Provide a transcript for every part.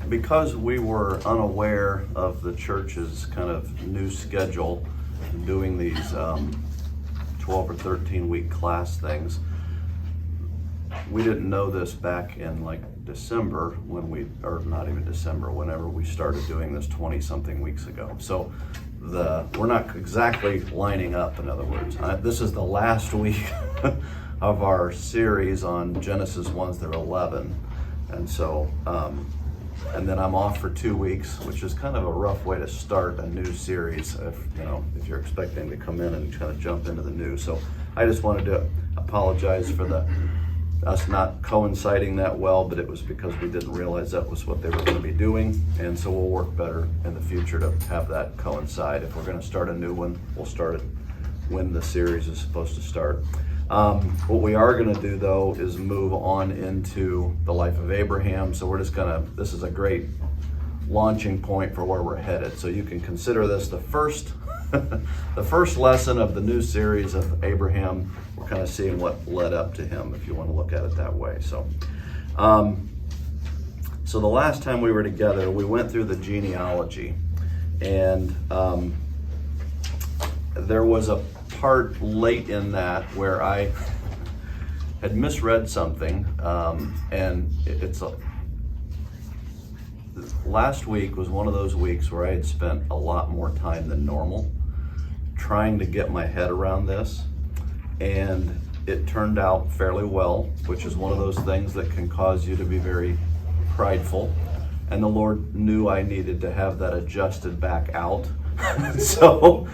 Because we were unaware of the church's kind of new schedule, doing these 12 or 13 week class things, we didn't know this back in like December or not even December, whenever we started doing this 20 something weeks ago. So we're not exactly lining up, in other words. This is the last week of our series on Genesis 1 through 11. And so, and then I'm off for 2 weeks, which is kind of a rough way to start a new series if you're expecting to come in and kind of jump into the new. So I just wanted to apologize for us not coinciding that well, but it was because we didn't realize that was what they were going to be doing. And so we'll work better in the future to have that coincide. If we're going to start a new one, we'll start it when the series is supposed to start. What we are going to do, though, is move on into the life of Abraham. So we're just this is a great launching point for where we're headed. So you can consider this the first the first lesson of the new series of Abraham. We're kind of seeing what led up to him, if you want to look at it that way. So the last time we were together, we went through the genealogy, and there was a part late in that where I had misread something, and last week was one of those weeks where I had spent a lot more time than normal trying to get my head around this, and it turned out fairly well, which is one of those things that can cause you to be very prideful, and the Lord knew I needed to have that adjusted back out. So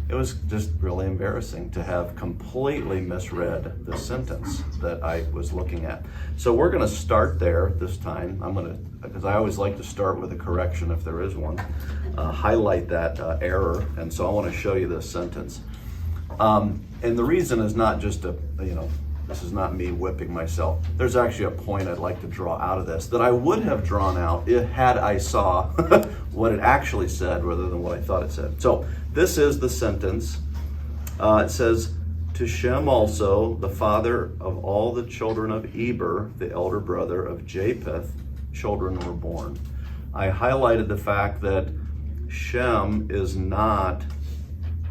it was just really embarrassing to have completely misread the sentence that I was looking at. So we're going to start there this time. Because I always like to start with a correction if there is one, highlight that error. And so I want to show you this sentence. And the reason is not just this is not me whipping myself. There's actually a point I'd like to draw out of this that I would have drawn out had I saw what it actually said rather than what I thought it said. So this is the sentence. It says, "To Shem also, the father of all the children of Eber, the elder brother of Japheth, children were born." I highlighted the fact that Shem is not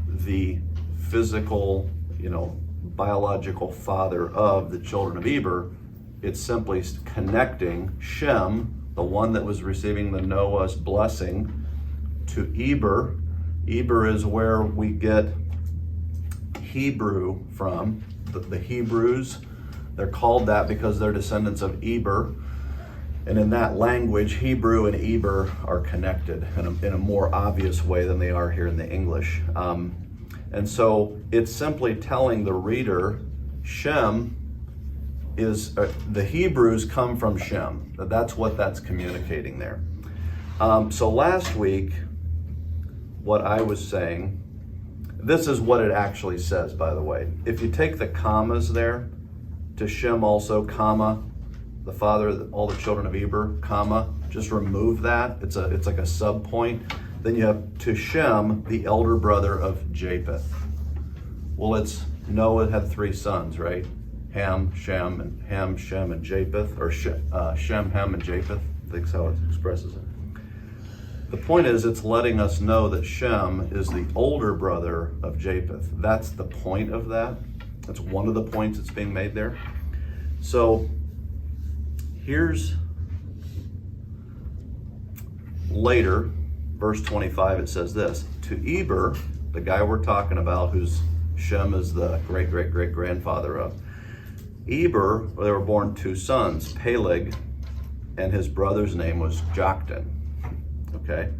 the physical, biological father of the children of Eber. It's simply connecting Shem, the one that was receiving the Noah's blessing, to Eber. Eber is where we get Hebrew from. The Hebrews, they're called that because they're descendants of Eber. And in that language, Hebrew and Eber are connected in a more obvious way than they are here in the English. And so it's simply telling the reader, Shem is, the Hebrews come from Shem. That's what that's communicating there. So last week, what I was saying, this is what it actually says, by the way. If you take the commas there, to Shem also, comma, the father of all the children of Eber, comma, just remove that. It's like a sub point. Then you have to Shem, the elder brother of Japheth. Well, Noah had 3 sons, right? Ham, Shem, and Japheth, or Shem, Ham, and Japheth. I think that's how it expresses it. The point is, it's letting us know that Shem is the older brother of Japheth. That's the point of that. That's one of the points that's being made there. So here's later, verse 25, it says this: "To Eber," the guy we're talking about, who's Shem is the great-great-great-grandfather of, Eber, there were born 2 sons, Peleg, and his brother's name was Joktan. Okay,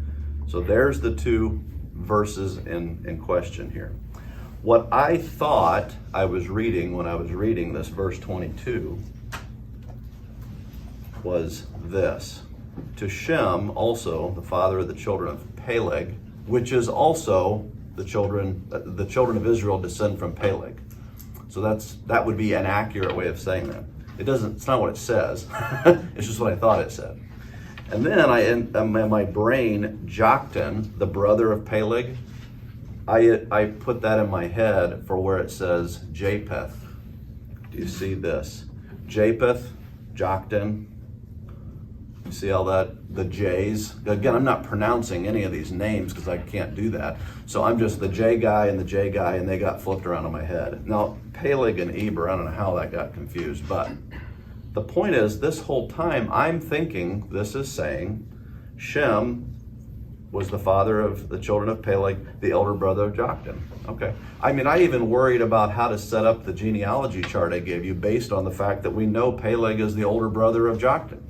so there's the 2 verses in question here. What I thought I was reading when I was reading this verse 22 was this: "To Shem also, the father of the children of Peleg," which is also the children of Israel descend from Peleg. So that would be an accurate way of saying that. It's not what it says. It's just what I thought it said. And then in my brain, Joktan, the brother of Peleg, I put that in my head for where it says Japheth. Do you see this? Japheth, Joktan. You see how the J's, again, I'm not pronouncing any of these names because I can't do that. So I'm just the J guy and the J guy, and they got flipped around in my head. Now, Peleg and Eber, I don't know how that got confused, but the point is, this whole time I'm thinking this is saying Shem was the father of the children of Peleg, the elder brother of Joktan. Okay. I mean, I even worried about how to set up the genealogy chart I gave you based on the fact that we know Peleg is the older brother of Joktan.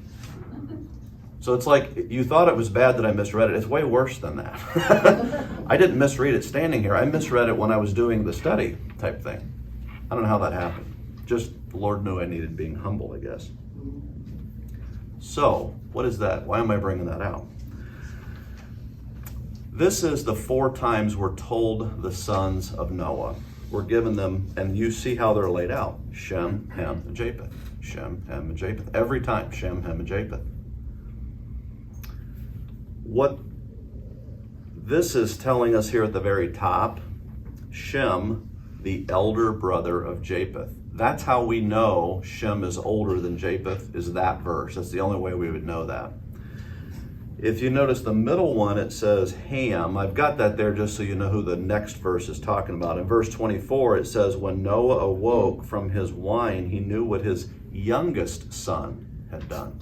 So it's like, you thought it was bad that I misread it. It's way worse than that. I didn't misread it standing here. I misread it when I was doing the study type thing. I don't know how that happened. Just the Lord knew I needed being humble, I guess. So, what is that? Why am I bringing that out? This is the 4 times we're told the sons of Noah. We're given them, and you see how they're laid out. Shem, Ham, and Japheth. Shem, Ham, and Japheth. Every time, Shem, Ham, and Japheth. What this is telling us here at the very top, Shem, the elder brother of Japheth. That's how we know Shem is older than Japheth, is that verse. That's the only way we would know that. If you notice the middle one, it says Ham. I've got that there just so you know who the next verse is talking about. In verse 24, it says, when Noah awoke from his wine, he knew what his youngest son had done.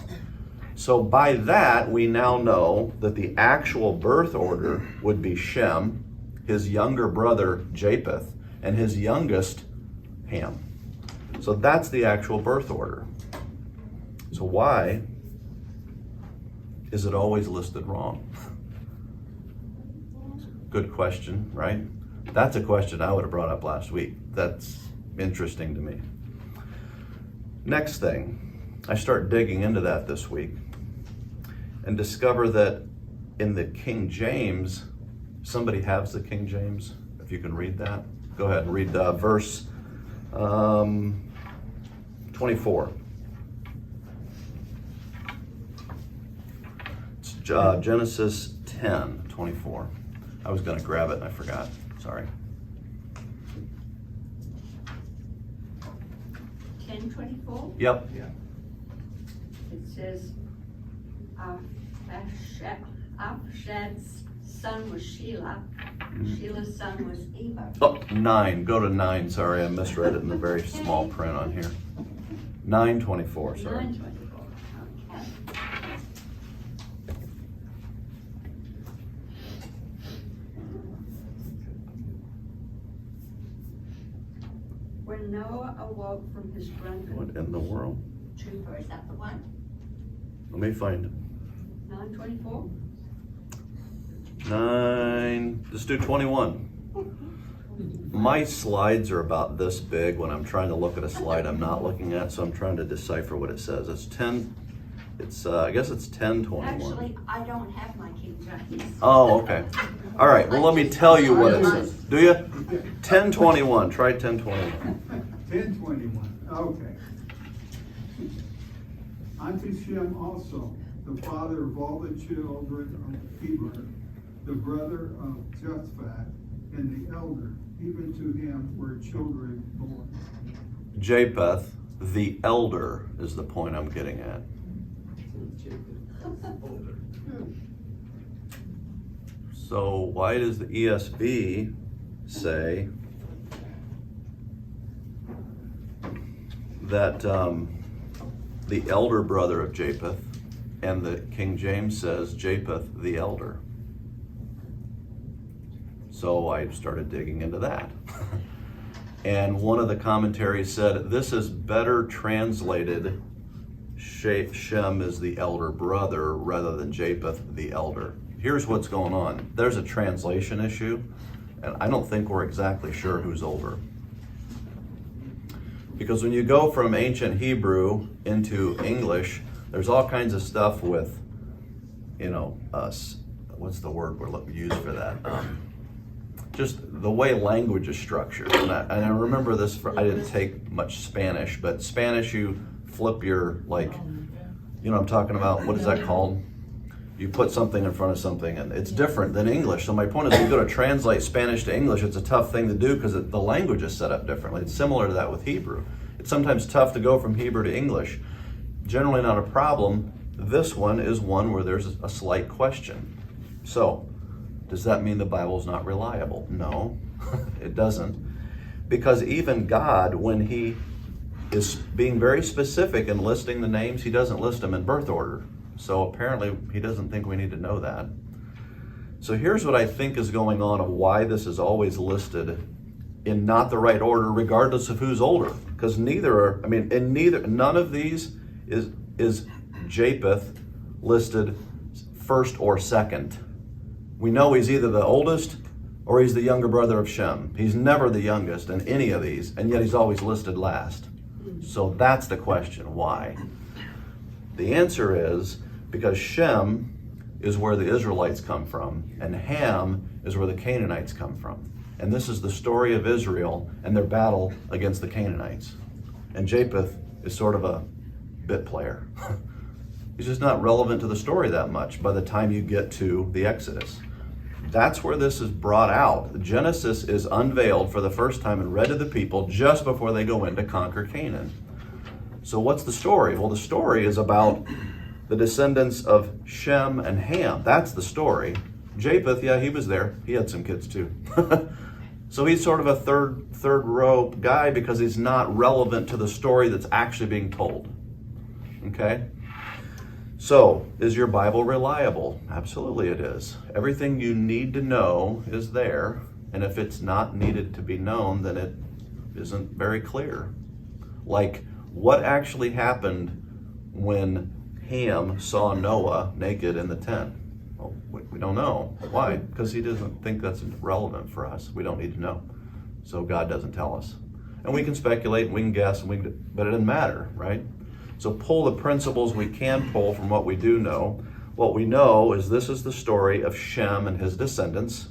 So by that, we now know that the actual birth order would be Shem, his younger brother Japheth, and his youngest Ham. So that's the actual birth order. So why is it always listed wrong? Good question, right? That's a question I would have brought up last week. That's interesting to me. Next thing, I start digging into that this week and discover that in the King James, somebody has the King James, if you can read that. Go ahead and read verse 24. It's Genesis 10:24. I was going to grab it and I forgot. Sorry. 10:24? Yep. Yeah. It says, Arpachshad's son was Shelah. Shelah's son was Eber. Oh, 9. Go to 9. Sorry, I misread it in the very small print on here. 9:24. Sorry. 9:24. Okay. When Noah awoke from his drunken What in the world? stupor, is that the one? Let me find it. 9:24? 9. Let's do 21. My slides are about this big when I'm trying to look at a slide I'm not looking at, so I'm trying to decipher what it says. It's 10. It's I guess it's 10:21. Actually, I don't have my King James. Oh, okay. All right. Well, let me tell you what it says. Do you? 10:21. Try 10:21. 10:21, okay. Unto Shem also, the father of all the children of Eber, the brother of Japheth, and the elder, even to him were children born. Japheth, the elder, is the point I'm getting at. So why does the ESV say that the elder brother of Japheth, and the King James says Japheth the elder? So I started digging into that. And one of the commentaries said this is better translated, Shem is the elder brother rather than Japheth the elder. Here's what's going on. There's a translation issue, and I don't think we're exactly sure who's older. Because when you go from ancient Hebrew into English, there's all kinds of stuff with, what's the word we use for that? Just the way language is structured. And I remember this, I didn't take much Spanish, but Spanish, you flip your, what I'm talking about? What is that called? You put something in front of something, and it's different than English. So my point is, when you go to translate Spanish to English, it's a tough thing to do because the language is set up differently. It's similar to that with Hebrew. It's sometimes tough to go from Hebrew to English. Generally not a problem This one is one where there's a slight question. So, does that mean the Bible's not reliable? No, it doesn't. Because even God, when he is being very specific in listing the names, he doesn't list them in birth order. So apparently he doesn't think we need to know that. So here's what I think is going on of why this is always listed in not the right order, regardless of who's older. Because none of these is Japheth listed first or second. We know he's either the oldest or he's the younger brother of Shem. He's never the youngest in any of these, and yet he's always listed last. So that's the question, why? The answer is because Shem is where the Israelites come from, and Ham is where the Canaanites come from. And this is the story of Israel and their battle against the Canaanites. And Japheth is sort of a bit player. He's just not relevant to the story that much by the time you get to the Exodus. That's where this is brought out. Genesis is unveiled for the first time and read to the people just before they go in to conquer Canaan. So what's the story? Well, the story is about the descendants of Shem and Ham. That's the story. Japheth, yeah, he was there. He had some kids too. So he's sort of a third row guy because he's not relevant to the story that's actually being told. Okay? So, is your Bible reliable? Absolutely it is. Everything you need to know is there, and if it's not needed to be known, then it isn't very clear. Like, what actually happened when Ham saw Noah naked in the tent? Well, we don't know. Why? Because he doesn't think that's relevant for us. We don't need to know. So God doesn't tell us. And we can speculate, and we can guess, but it doesn't matter, right? So pull the principles we can pull from what we do know. What we know is this is the story of Shem and his descendants,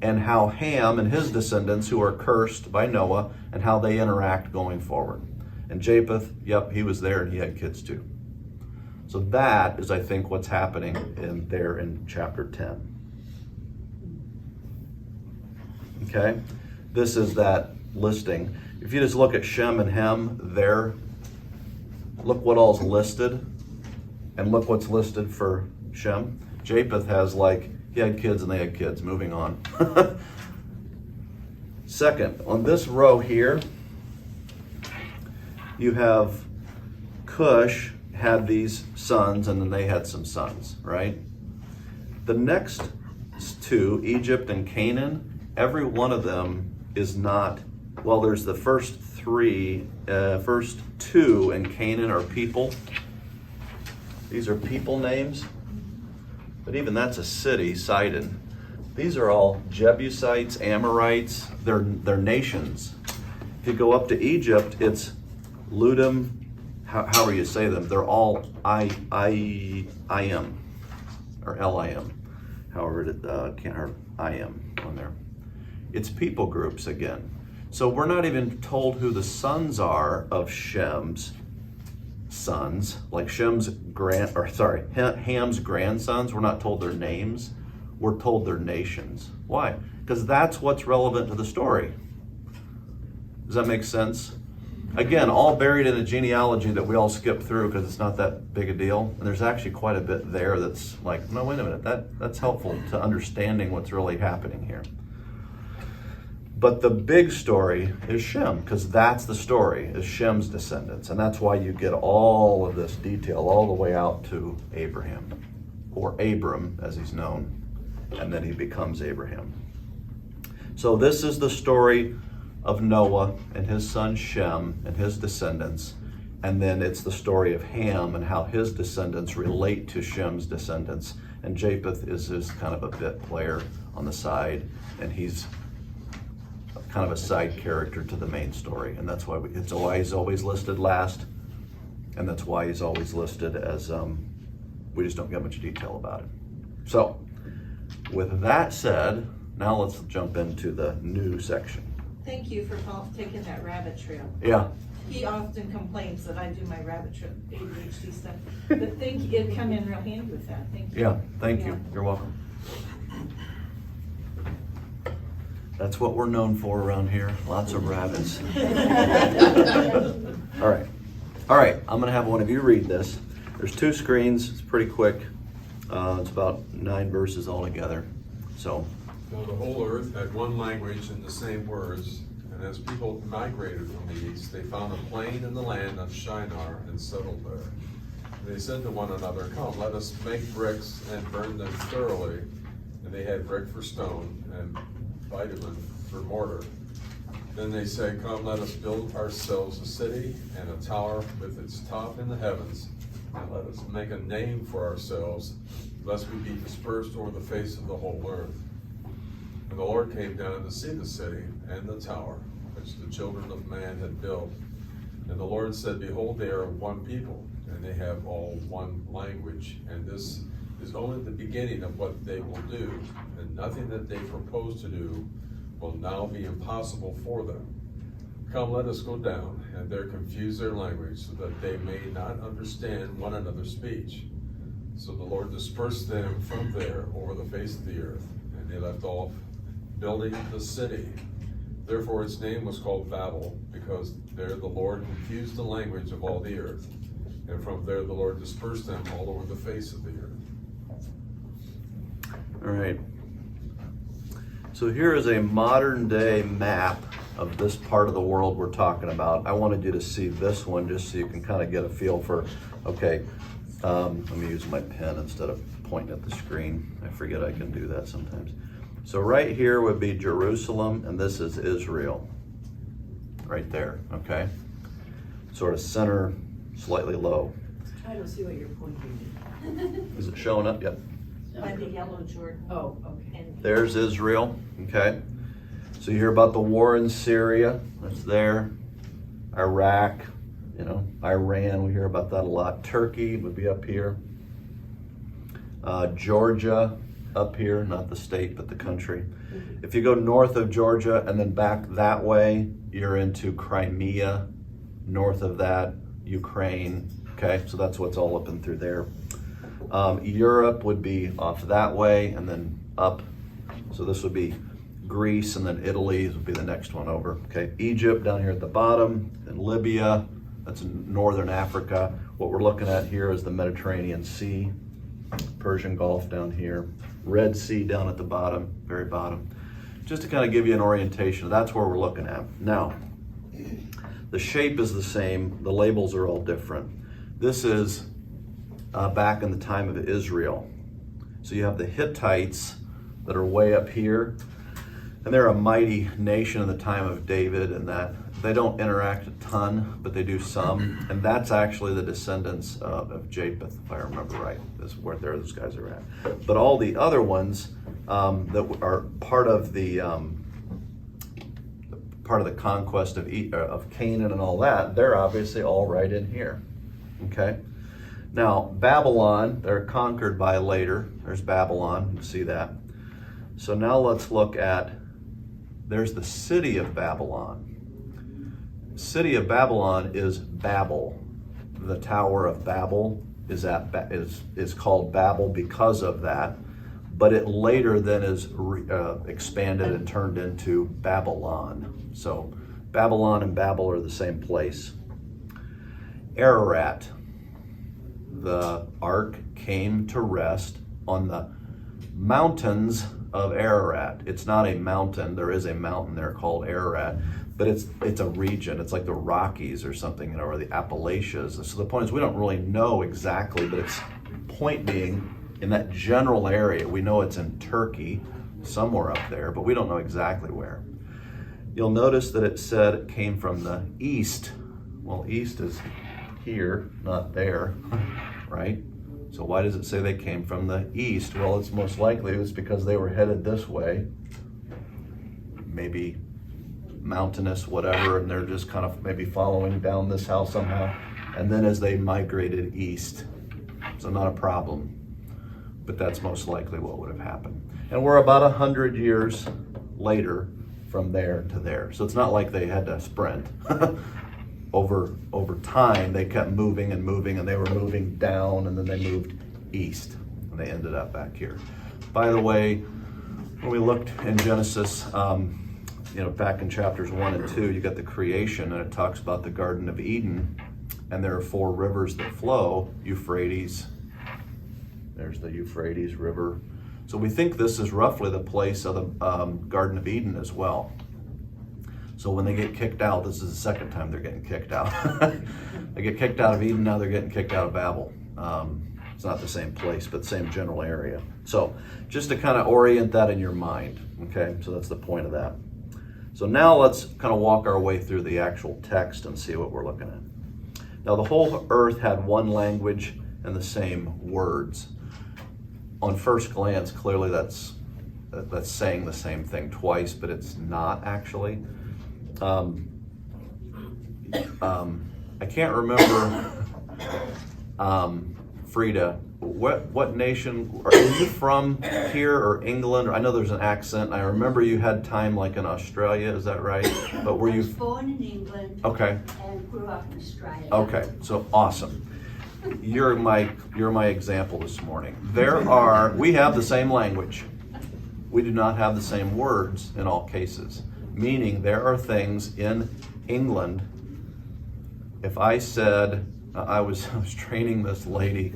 and how Ham and his descendants, who are cursed by Noah, and how they interact going forward. And Japheth, yep, he was there and he had kids too. So that is, I think, what's happening in chapter 10. Okay? This is that listing. If you just look at Shem and Ham there, look what all's listed, and look what's listed for Shem. Japheth has he had kids and they had kids. Moving on. Second, on this row here, you have Cush had these sons, and then they had some sons, right? The next two, Egypt and Canaan, every one of them is not, well, there's the first two in Canaan are people. These are people names, but even that's a city, Sidon. These are all Jebusites, Amorites, they're nations. If you go up to Egypt, it's Ludim, however you say them, they're all I-M, or L-I-M, however I-M on there. It's people groups again. So we're not even told who the sons are of Shem's sons, like Ham's grandsons. We're not told their names. We're told their nations. Why? Because that's what's relevant to the story. Does that make sense? Again, all buried in a genealogy that we all skip through because it's not that big a deal. And there's actually quite a bit there that's like, no, wait a minute, that's helpful to understanding what's really happening here. But the big story is Shem, because that's the story, is Shem's descendants. And that's why you get all of this detail all the way out to Abraham, or Abram as he's known, and then he becomes Abraham. So this is the story of Noah and his son Shem and his descendants. And then it's the story of Ham and how his descendants relate to Shem's descendants. And Japheth is kind of a bit player on the side, and he's kind of a side character to the main story. And that's why he's always listed last, and that's why he's always listed as, we just don't get much detail about it. So, with that said, now let's jump into the new section. Thank you for taking that rabbit trail. Yeah. He often complains that I do my rabbit trail ADHD stuff, but thank you, it come in real handy with that. Thank you. Yeah, thank you. You're welcome. That's what we're known for around here. Lots of rabbits. All right. I'm going to have one of you read this. There's 2 screens, it's pretty quick. It's about 9 verses altogether, so. Now the whole earth had one language and the same words, and as people migrated from the east, they found a plain in the land of Shinar and settled there. And they said to one another, "Come, let us make bricks and burn them thoroughly." And they had brick for stone and bitumen for mortar. Then they said, "Come, let us build ourselves a city and a tower with its top in the heavens, and let us make a name for ourselves, lest we be dispersed over the face of the whole earth." And the Lord came down to see the city and the tower, which the children of man had built. And the Lord said, "Behold, they are one people, and they have all one language. And this is only the beginning of what they will do, and nothing that they propose to do will now be impossible for them. Come, let us go down, and there confuse their language, so that they may not understand one another's speech." So the Lord dispersed them from there over the face of the earth, and they left off building the city. Therefore its name was called Babel, because there the Lord confused the language of all the earth. And from there the Lord dispersed them all over the face of the earth. All right. So here is a modern day map of this part of the world we're talking about. I wanted you to see this one just so you can kind of get a feel for, okay, let me use my pen instead of pointing at the screen. I forget I can do that sometimes. So right here would be Jerusalem, and this is Israel. Right there, okay? Sort of center, slightly low. I don't see what you're pointing Is it showing up yet? By the yellow Jordan. to. Oh, okay. And There's Israel, okay? So you hear about the war in Syria, that's there. Iraq, you know, Iran, we hear about that a lot. Turkey would be up here. Georgia, up here, not the state, but the country. If you go north of Georgia and then back that way, you're into Crimea. North of that, Ukraine, okay? So that's what's all up and through there. Europe would be off that way and then up. So this would be Greece, and then Italy would be the next one over, okay? Egypt down here at the bottom, and Libya, that's in northern Africa. What we're looking at here is the Mediterranean Sea, Persian Gulf down here, Red Sea down at the bottom, very bottom. Just to kind of give you an orientation, that's where we're looking at. Now, the shape is the same, the labels are all different. This is back in the time of Israel. So you have the Hittites that are way up here, and they're a mighty nation in the time of David, and that they don't interact a ton, but they do some, and that's actually the descendants of Japheth, if I remember right. That's where those guys are at. But all the other ones that are part of the conquest of Canaan and all that, they're obviously all right in here. Okay. Now Babylon, they're conquered by later. There's Babylon. You see that. So now let's look at. There's the city of Babylon. City of Babylon is Babel. The Tower of Babel is called Babel because of that, but it later then is expanded and turned into Babylon. So Babylon and Babel are the same place. Ararat, the ark came to rest on the mountains of Ararat. It's not a mountain. There is a mountain there called Ararat, but it's a region. It's like the Rockies or something, you know, or the Appalachians. So the point is we don't really know exactly, but it's point being in that general area. We know it's in Turkey, somewhere up there, but we don't know exactly where. You'll notice that it said it came from the east. Well, east is here, not there, right? So why does it say they came from the east? Well, it's most likely it's because they were headed this way, maybe mountainous, whatever, and they're just kind of maybe following down this house somehow. And then as they migrated east, so not a problem, but that's most likely what would have happened. And we're about 100 years later from there to there. So it's not like they had to sprint. Over time, they kept moving and moving, and they were moving down, and then they moved east, and they ended up back here. By the way, when we looked in Genesis, back in chapters 1 and 2, you got the creation, and it talks about the Garden of Eden, and there are 4 rivers that flow, Euphrates. There's the Euphrates River. So we think this is roughly the place of the Garden of Eden as well. So when they get kicked out, this is the second time they're getting kicked out. They get kicked out of Eden, now they're getting kicked out of Babel. It's not the same place, but the same general area. So just to kind of orient that in your mind, okay? So that's the point of that. So now let's kind of walk our way through the actual text and see what we're looking at. Now the whole earth had one language and the same words. On first glance, clearly that's saying the same thing twice, but it's not actually. I can't remember, Frida, what nation, are you from here or England? I know there's an accent. I remember you had time like in Australia, is that right? But were I was you, born in England. okay, And grew up in Australia. okay, so awesome. You're my example this morning. We have the same language. We do not have the same words in all cases. Meaning there are things in England, if I said, I was training this lady,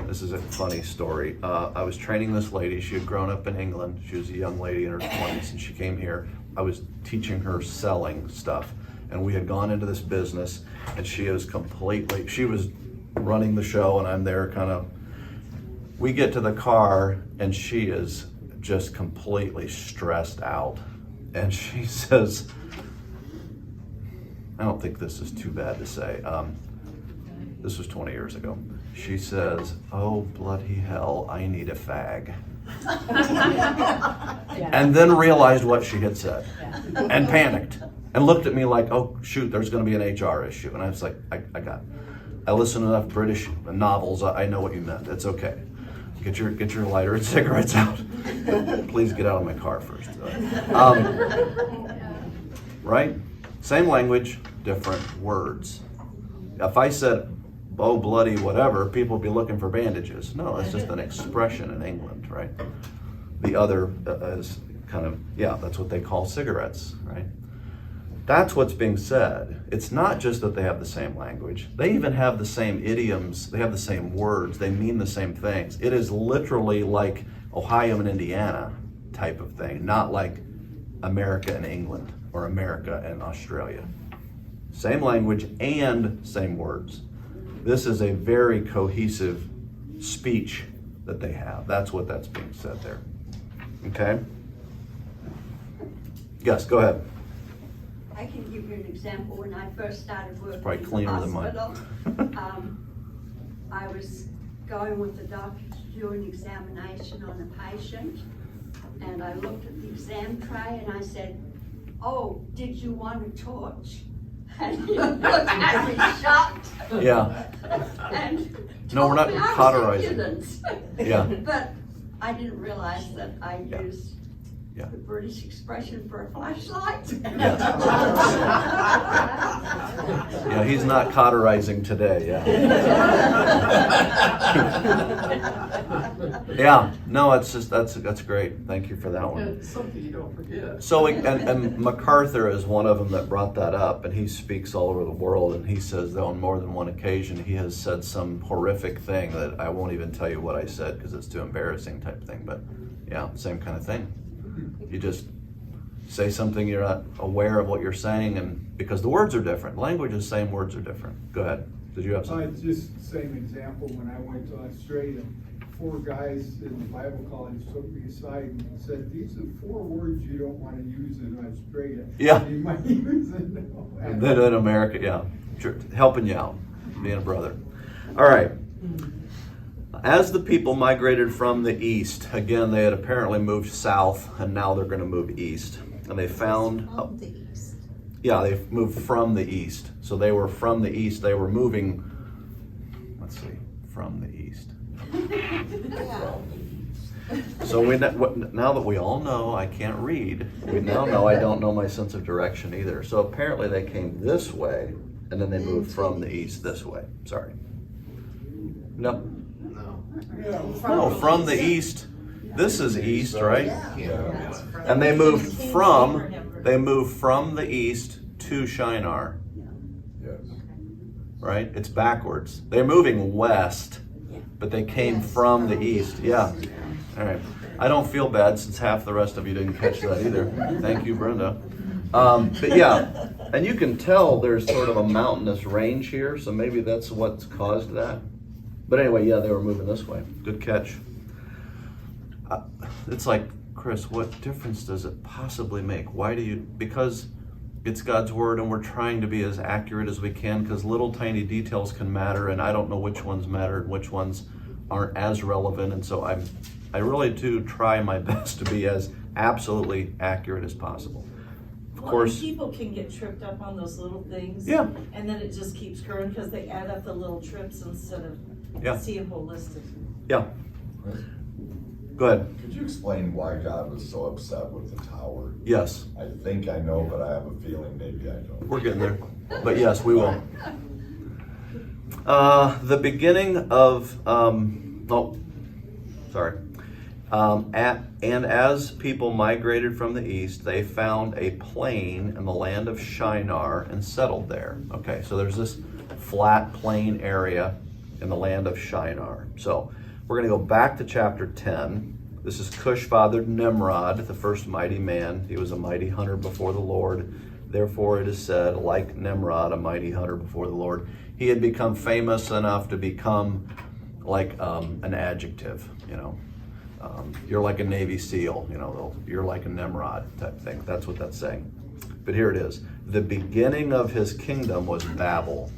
this is a funny story. I was training this lady, she had grown up in England, she was a young lady in her 20s and she came here. I was teaching her selling stuff and we had gone into this business and she was running the show and I'm there kind of, we get to the car and she is just completely stressed out. And she says, I don't think this is too bad to say. This was 20 years ago. She says, oh, bloody hell, I need a fag. And then realized what she had said and panicked and looked at me like, oh, shoot, there's going to be an HR issue. And I was like, I listen to enough British novels. I know what you meant. It's okay. Get your lighter and cigarettes out. Please get out of my car first. Right? Same language, different words. If I said, oh, bloody whatever, people would be looking for bandages. No, it's just an expression in England, right? The other is kind of, yeah, that's what they call cigarettes, right? That's what's being said. It's not just that they have the same language. They even have the same idioms. They have the same words. They mean the same things. It is literally like Ohio and Indiana type of thing, not like America and England or America and Australia. Same language and same words. This is a very cohesive speech that they have. That's what that's being said there. Okay? Yes, go ahead. I can give you an example. When I first started working Probably in the cleaner than mine. hospital, I was going with the doctor to do an examination on a patient, and I looked at the exam tray and I said, oh, did you want a torch? And he looked at me shocked. Yeah. And No, we're not told me I was cauterizing. impudent. Yeah. But I didn't realize that I Yeah. used Yeah. the British expression for a flashlight. Yeah, he's not cauterizing today, yeah. Yeah, no, it's just, that's great. Thank you for that one. It's something you don't forget. So, and MacArthur is one of them that brought that up, and he speaks all over the world, and he says that on more than one occasion he has said some horrific thing that I won't even tell you what I said because it's too embarrassing type thing, but yeah, same kind of thing. You just say something you're not aware of what you're saying, and because the words are different, language is the same, words are different. Go ahead. Did you have something? Just same example, when I went to Australia, 4 guys in the Bible college took me aside and said, these are 4 words you don't want to use in Australia. Yeah. You might use it And then in America, yeah, sure, helping you out, being a brother. All right. As the people migrated from the east, again, they had apparently moved south, and now they're going to move east. And they found, From the east. yeah, they moved from the east. So they were from the east. They were moving, let's see, from the east. So now that we all know I can't read, we now know I don't know my sense of direction either. So apparently they came this way, and then they moved from the east this way. Sorry. No. No, from the east. This is east, right? And they moved from the east to Shinar. Yes. right? It's backwards. They're moving west, but they came from the east. Yeah. All right. I don't feel bad since half the rest of you didn't catch that either. Thank you, Brenda. But yeah, and you can tell there's sort of a mountainous range here, so maybe that's what's caused that. But anyway, yeah, they were moving this way. Good catch. It's like, Chris, what difference does it possibly make? Why do you, because it's God's word and we're trying to be as accurate as we can, because little tiny details can matter, and I don't know which ones matter and which ones aren't as relevant, and so I really do try my best to be as absolutely accurate as possible. Of Well, course, and people can get tripped up on those little things. Yeah. And then it just keeps growing because they add up the little trips instead of Yeah. seeing holistic. yeah, go ahead. Could you explain why God was so upset with the tower? Yes, I think I know, but I have a feeling maybe I don't. we're getting there, but yes, we will. The beginning of, and as people migrated from the east, they found a plain in the land of Shinar and settled there. Okay, so there's this flat plain area in the land of Shinar. So we're going to go back to chapter 10. This is Cush fathered Nimrod, the first mighty man. He was a mighty hunter before the Lord. Therefore it is said, like Nimrod, a mighty hunter before the Lord. He had become famous enough to become like an adjective, you know. You're like a Navy SEAL, you know, you're like a Nimrod type thing. That's what that's saying. But here it is. The beginning of his kingdom was Babel.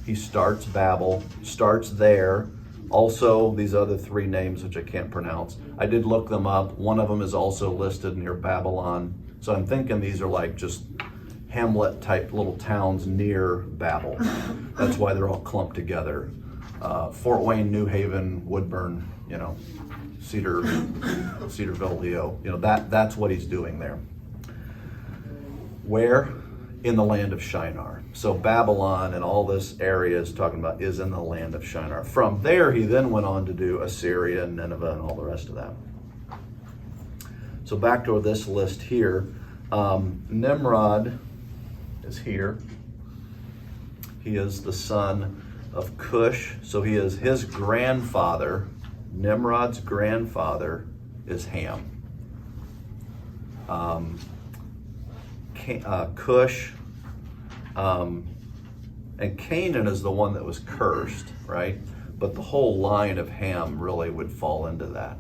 He starts Babel, starts there. Also, these other three names, which I can't pronounce, I did look them up. One of them is also listed near Babylon. So I'm thinking these are like just hamlet type little towns near Babel. That's why they're all clumped together. Fort Wayne, New Haven, Woodburn, you know, Cedarville, Leo, you know, that's what he's doing there. Where? In the land of Shinar. So Babylon and all this area is talking about is in the land of Shinar. From there, he then went on to do Assyria and Nineveh and all the rest of that. So back to this list here. Nimrod is here. He is the son of Cush. So he is his grandfather. Nimrod's grandfather is Ham. Cush, and Canaan is the one that was cursed, right? But the whole line of Ham really would fall into that.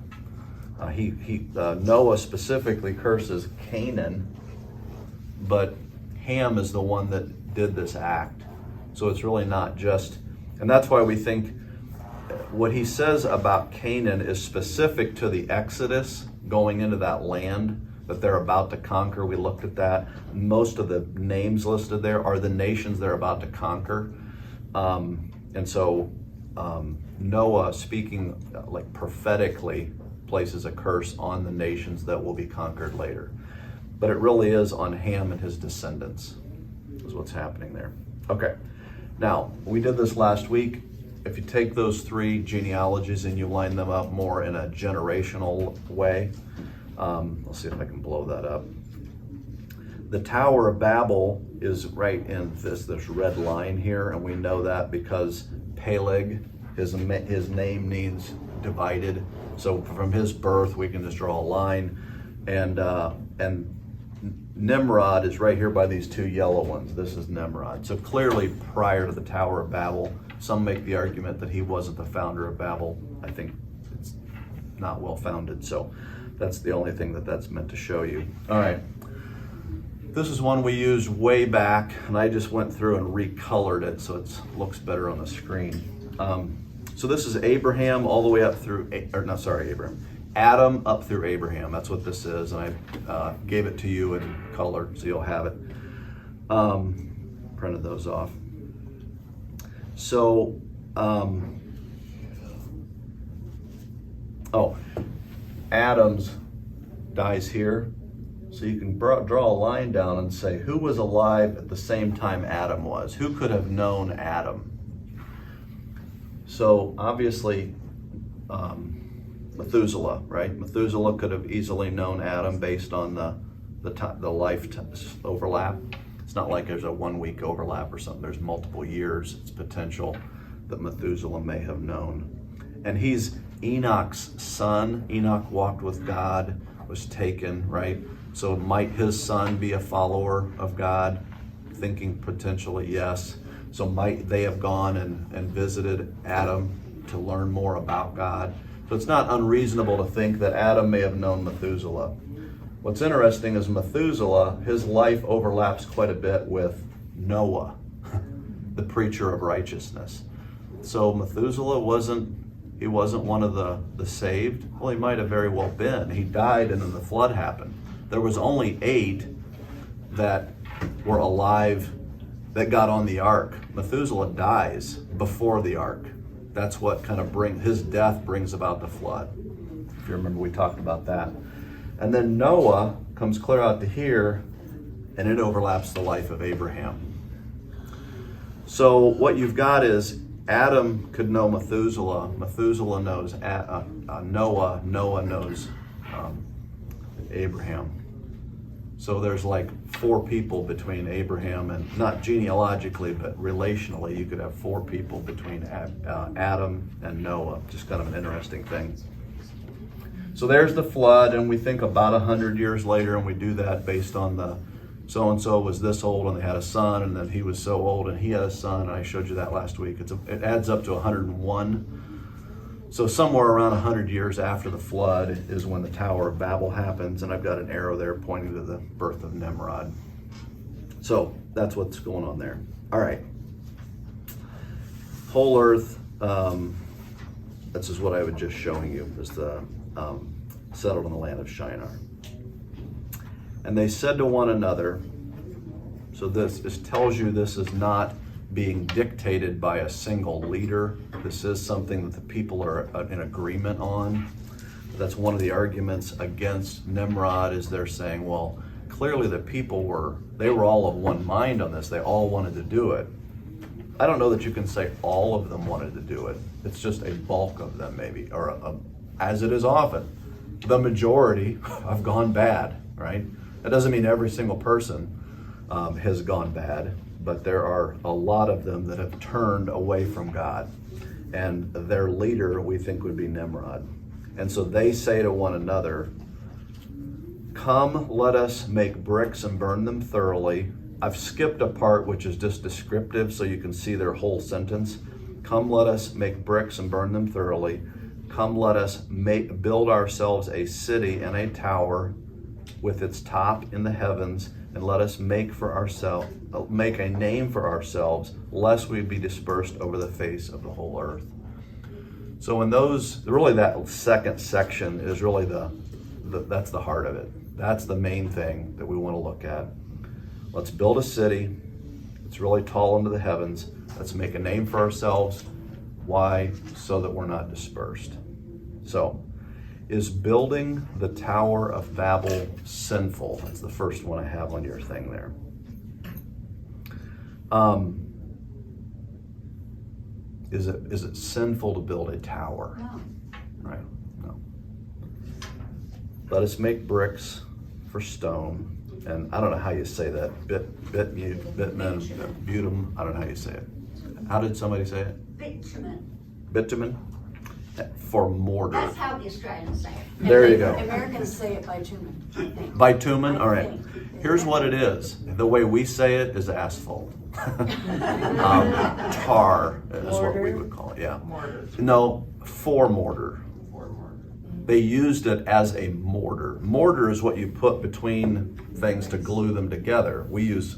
Noah specifically curses Canaan, but Ham is the one that did this act. So it's really not just, and that's why we think what he says about Canaan is specific to the Exodus going into that land that they're about to conquer. We looked at that. Most of the names listed there are the nations they're about to conquer. And so Noah, speaking like prophetically, places a curse on the nations that will be conquered later. But it really is on Ham and his descendants is what's happening there. Okay, now we did this last week. If you take those three genealogies and you line them up more in a generational way, let's see if I can blow that up. The Tower of Babel is right in this red line here, and we know that because Peleg, his name means divided. So from his birth, we can just draw a line, and Nimrod is right here by these two yellow ones. This is Nimrod. So clearly prior to the Tower of Babel. Some make the argument that he wasn't the founder of Babel. I think it's not well founded, so that's the only thing that's meant to show you. All right. This is one we used way back, and I just went through and recolored it so it looks better on the screen. So this is Abraham all the way up through, Adam up through Abraham. That's what this is, and I gave it to you in color so you'll have it. Printed those off. So, Adam's dies here. So you can draw a line down and say, who was alive at the same time Adam was? Who could have known Adam? So obviously, Methuselah, right? Methuselah could have easily known Adam based on the life overlap. It's not like there's a 1 week overlap or something. There's multiple years. It's potential that Methuselah may have known. And he's Enoch's son. Enoch walked with God, was taken, right? So might his son be a follower of God? Thinking potentially yes. So might they have gone and visited Adam to learn more about God? So it's not unreasonable to think that Adam may have known Methuselah. What's interesting is Methuselah, his life overlaps quite a bit with Noah, the preacher of righteousness. So Methuselah wasn't one of the saved. Well, he might have very well been. He died and then the flood happened. There was only 8 that were alive that got on the ark. Methuselah dies before the ark. That's what kind of his death brings about the flood. If you remember, we talked about that. And then Noah comes clear out to here, and it overlaps the life of Abraham. So what you've got is Adam could know Methuselah. Methuselah knows Noah. Noah knows Abraham. So there's like 4 people between Abraham and, not genealogically, but relationally, you could have 4 people between Adam and Noah. Just kind of an interesting thing. So there's the flood, and we think about 100 years later, and we do that based on the so-and-so was this old and they had a son, and then he was so old and he had a son, and I showed you that last week. It adds up to 101. So somewhere around 100 years after the flood is when the Tower of Babel happens, and I've got an arrow there pointing to the birth of Nimrod. So that's what's going on there. All right. Whole earth, this is what I was just showing you, is the settled in the land of Shinar. And they said to one another, so this tells you this is not being dictated by a single leader. This is something that the people are in agreement on. That's one of the arguments against Nimrod, is they're saying, well, clearly the people were all of one mind on this. They all wanted to do it. I don't know that you can say all of them wanted to do it. It's just a bulk of them maybe, or as it is often, the majority have gone bad, right? That doesn't mean every single person has gone bad, but there are a lot of them that have turned away from God. And their leader, we think, would be Nimrod. And so they say to one another, come, let us make bricks and burn them thoroughly. I've skipped a part which is just descriptive so you can see their whole sentence. Come, let us make bricks and burn them thoroughly. Come, let us build ourselves a city and a tower with its top in the heavens, and let us make a name for ourselves, lest we be dispersed over the face of the whole earth. So in that second section is really that's the heart of it. That's the main thing that we want to look at. Let's build a city. It's really tall into the heavens. Let's make a name for ourselves. Why? So that we're not dispersed. So, is building the Tower of Babel sinful? That's the first one I have on your thing there. Is it sinful to build a tower? No. Right? No. Let us make bricks for stone, and I don't know how you say that. Bitumen. I don't know how you say it. How did somebody say it? Bitumen. Bitumen? For mortar. That's how the Australians say it. There you go. Americans say it bitumen, I think. Bitumen? All I right. think. Here's what it is. The way we say it is asphalt. Tar is what we would call it, yeah. Mortar. No, for mortar. They used it as a mortar. Mortar is what you put between things to glue them together. We use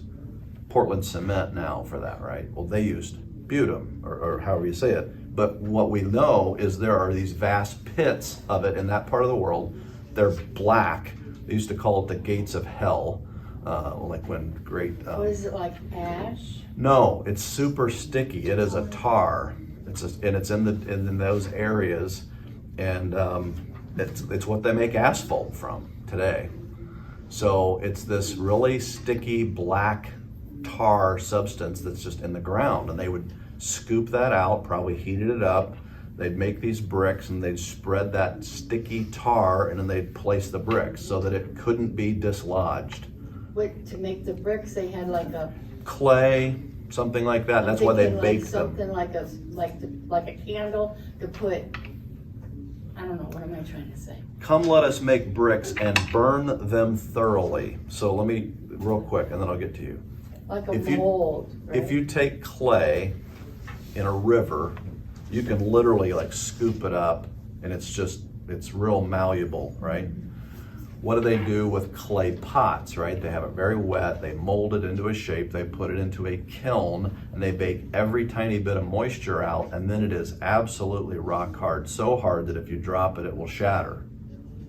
Portland cement now for that, right? Well, they used bitumen, or however you say it. But what we know is there are these vast pits of it in that part of the world. They're black. They used to call it the gates of hell, like when great... What is it, like ash? No, it's super sticky. It is a tar. And it's in those areas, and it's what they make asphalt from today. So it's this really sticky black tar substance that's just in the ground, and they would scoop that out, probably heated it up. They'd make these bricks and they'd spread that sticky tar, and then they'd place the bricks so that it couldn't be dislodged. what, to make the bricks, they had like a. Clay, something like that. That's why they thinking like baked them. something like a candle to put, I don't know, what am I trying to say? Come, let us make bricks and burn them thoroughly. So let me, real quick, and then I'll get to you. Like a If you- mold, right? If you take clay in a river, you can literally like scoop it up and it's real malleable, right? What do they do with clay pots, right? They have it very wet, they mold it into a shape, they put it into a kiln, and they bake every tiny bit of moisture out, and then it is absolutely rock hard, so hard that if you drop it, it will shatter.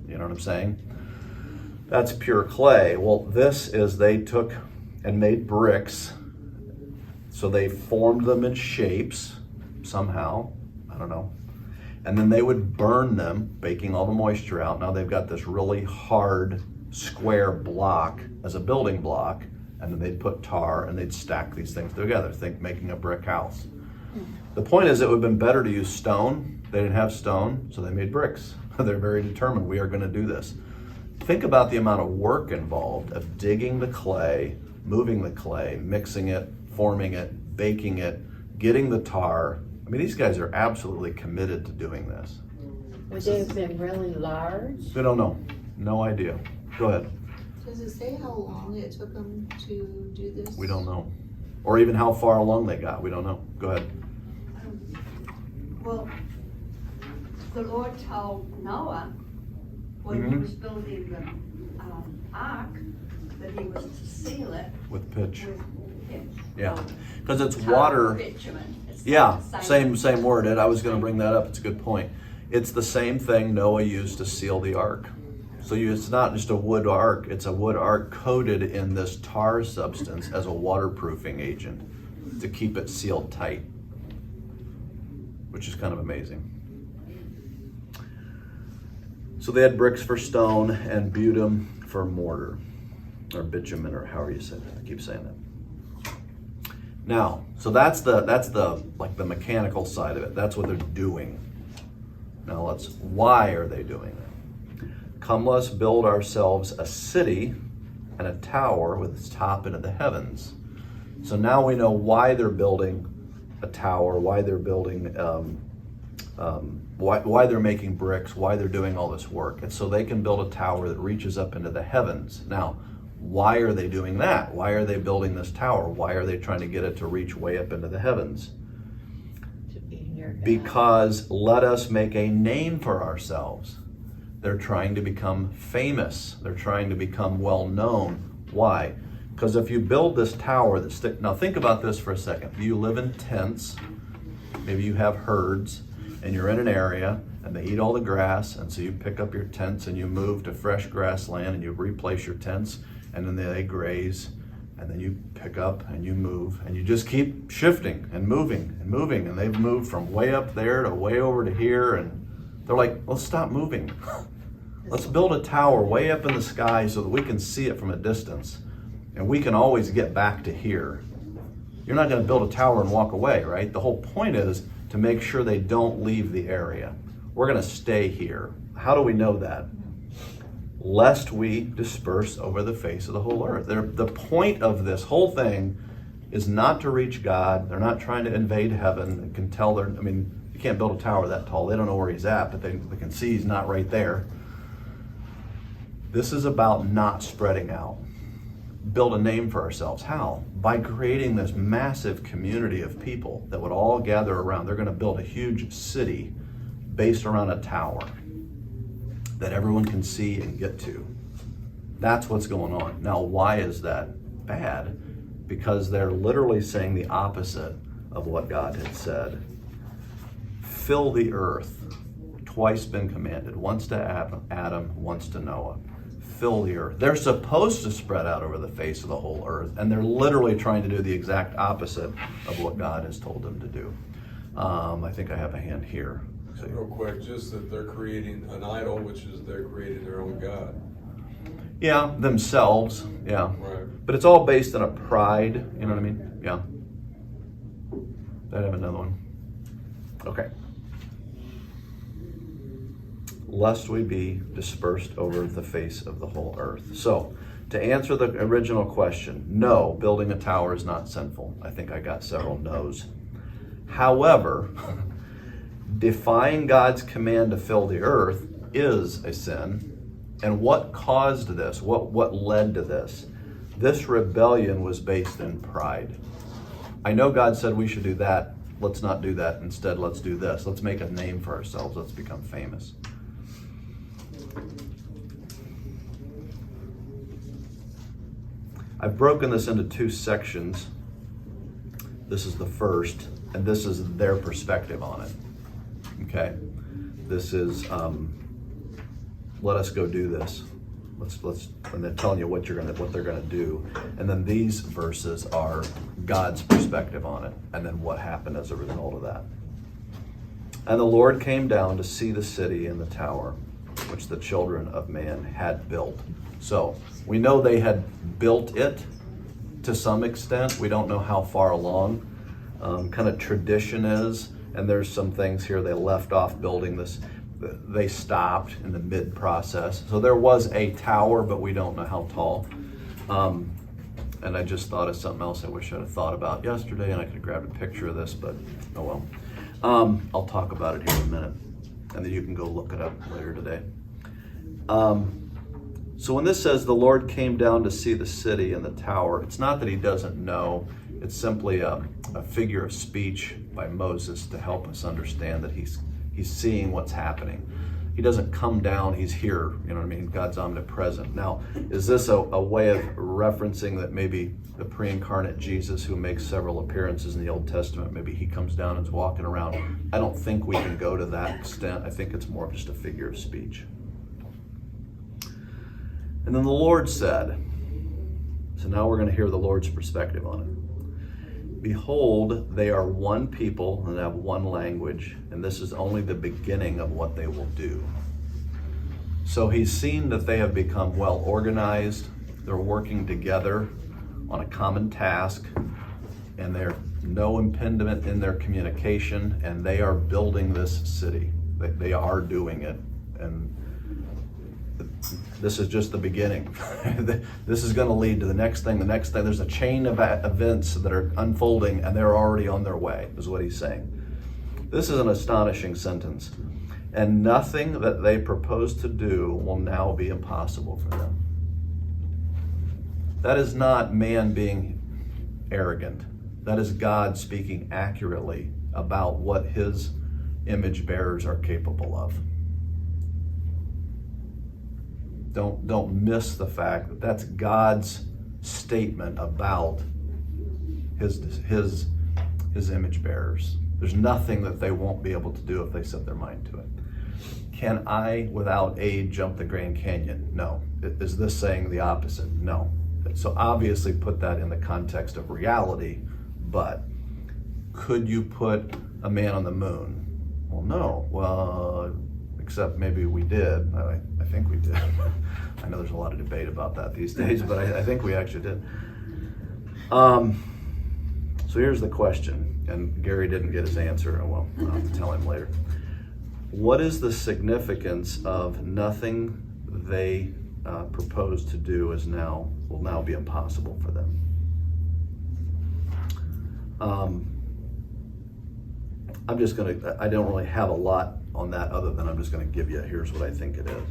You know what I'm saying? That's pure clay. Well, this is, they took and made bricks, so they formed them in shapes somehow, I don't know. And then they would burn them, baking all the moisture out. Now they've got this really hard square block as a building block, and then they'd put tar and they'd stack these things together. Think making a brick house. The point is, it would have been better to use stone. They didn't have stone, so they made bricks. They're very determined, we are gonna do this. Think about the amount of work involved of digging the clay, moving the clay, mixing it, forming it, baking it, getting the tar. I mean, these guys are absolutely committed to doing this. Would they have been really large? We don't know. No idea. Go ahead. Does it say how long it took them to do this? We don't know. Or even how far along they got. We don't know. Go ahead. Well, the Lord told Noah when he Mhm. was building the ark that he was to seal it With pitch. with pitch. Yeah. Because it's Tar water. bitumen. It's Yeah, the same word, Ed. I was gonna bring that up. It's a good point. It's the same thing Noah used to seal the ark. So it's not just a wood ark, it's a wood ark coated in this tar substance as a waterproofing agent to keep it sealed tight, which is kind of amazing. So they had bricks for stone and bitumen for mortar, or bitumen, or however you say that. I keep saying that. Now, so that's the like the mechanical side of it. That's what they're doing. Now why are they doing it? Come, let's build ourselves a city and a tower with its top into the heavens. So now we know why they're building a tower, why they're building, why they're making bricks, why they're doing all this work. It's so they can build a tower that reaches up into the heavens. Now, why are they doing that? Why are they building this tower? Why are they trying to get it to reach way up into the heavens? To be near God? Because let us make a name for ourselves. They're trying to become famous. They're trying to become well known. Why? Because if you build this tower now think about this for a second. You live in tents, maybe you have herds, and you're in an area and they eat all the grass, and so you pick up your tents and you move to fresh grassland and you replace your tents, and then they graze, and then you pick up and you move, and you just keep shifting and moving and moving, and they've moved from way up there to way over to here, and they're like, let's stop moving. Let's build a tower way up in the sky so that we can see it from a distance, and we can always get back to here. You're not gonna build a tower and walk away, right? The whole point is to make sure they don't leave the area. We're gonna stay here. How do we know that? Lest we disperse over the face of the whole earth. The point of this whole thing is not to reach God. They're not trying to invade heaven. They can tell you can't build a tower that tall. They don't know where he's at, but they can see he's not right there. This is about not spreading out. Build a name for ourselves. How? By creating this massive community of people that would all gather around. They're gonna build a huge city based around a tower that everyone can see and get to. That's what's going on. Now, why is that bad? Because they're literally saying the opposite of what God had said. Fill the earth. Twice been commanded. Once to Adam, once to Noah. Fill the earth. They're supposed to spread out over the face of the whole earth, and they're literally trying to do the exact opposite of what God has told them to do. I think I have a hand here. Real quick, just that they're creating an idol, which is they're creating their own God. Yeah, themselves, yeah. Right. But it's all based on a pride, you know what I mean? Yeah. I have another one. Okay. Lest we be dispersed over the face of the whole earth. So, To answer the original question, no, building a tower is not sinful. I think I got several no's. However, defying God's command to fill the earth is a sin. And what caused this? What led to this? This rebellion was based in pride. I know God said we should do that. Let's not do that. Instead, let's do this. Let's make a name for ourselves. Let's become famous. I've broken this into two sections. This is the first, and this is their perspective on it. Okay? This is, let us go do this. Let's, and they're telling you what they're gonna do. And then these verses are God's perspective on it, and then what happened as a result of that. And the Lord came down to see the city and the tower, which the children of man had built. So we know they had built it to some extent. We don't know how far along. Kind of tradition is, and there's some things here they left off building this. They stopped in the mid-process. So there was a tower, but we don't know how tall. And I just thought of something else I wish I'd have thought about yesterday, and I could have grabbed a picture of this, but oh well. I'll talk about it here in a minute, and then you can go look it up later today. So when this says the Lord came down to see the city and the tower, it's not that he doesn't know. It's simply a figure of speech by Moses to help us understand that he's seeing what's happening. He doesn't come down, he's here, you know what I mean? God's omnipresent. Now, is this a way of referencing that maybe the pre-incarnate Jesus, who makes several appearances in the Old Testament, maybe he comes down and is walking around? I don't think we can go to that extent. I think it's more of just a figure of speech. And then the Lord said, so now we're going to hear the Lord's perspective on it. Behold, they are one people and have one language, and this is only the beginning of what they will do. So he's seen that they have become well organized, they're working together on a common task, and there's no impediment in their communication, and they are building this city. They are doing it, and this is just the beginning. This is going to lead to the next thing. There's a chain of events that are unfolding, and they're already on their way, is what he's saying. This is an astonishing sentence. And nothing that they propose to do will now be impossible for them. That is not man being arrogant. That is God speaking accurately about what his image bearers are capable of. Don't miss the fact that that's God's statement about his image bearers. There's nothing that they won't be able to do if they set their mind to it. Can I, without aid, jump the Grand Canyon? No. Is this saying the opposite? No. So obviously put that in the context of reality, but could you put a man on the moon? Well, no. Well, except maybe we did. I think we did. I know there's a lot of debate about that these days, but I think we actually did. So here's the question, and Gary didn't get his answer. Well, I'll have to tell him later. What is the significance of nothing they propose to do will now be impossible for them? I don't really have a lot on that other than I'm just gonna give you, here's what I think it is.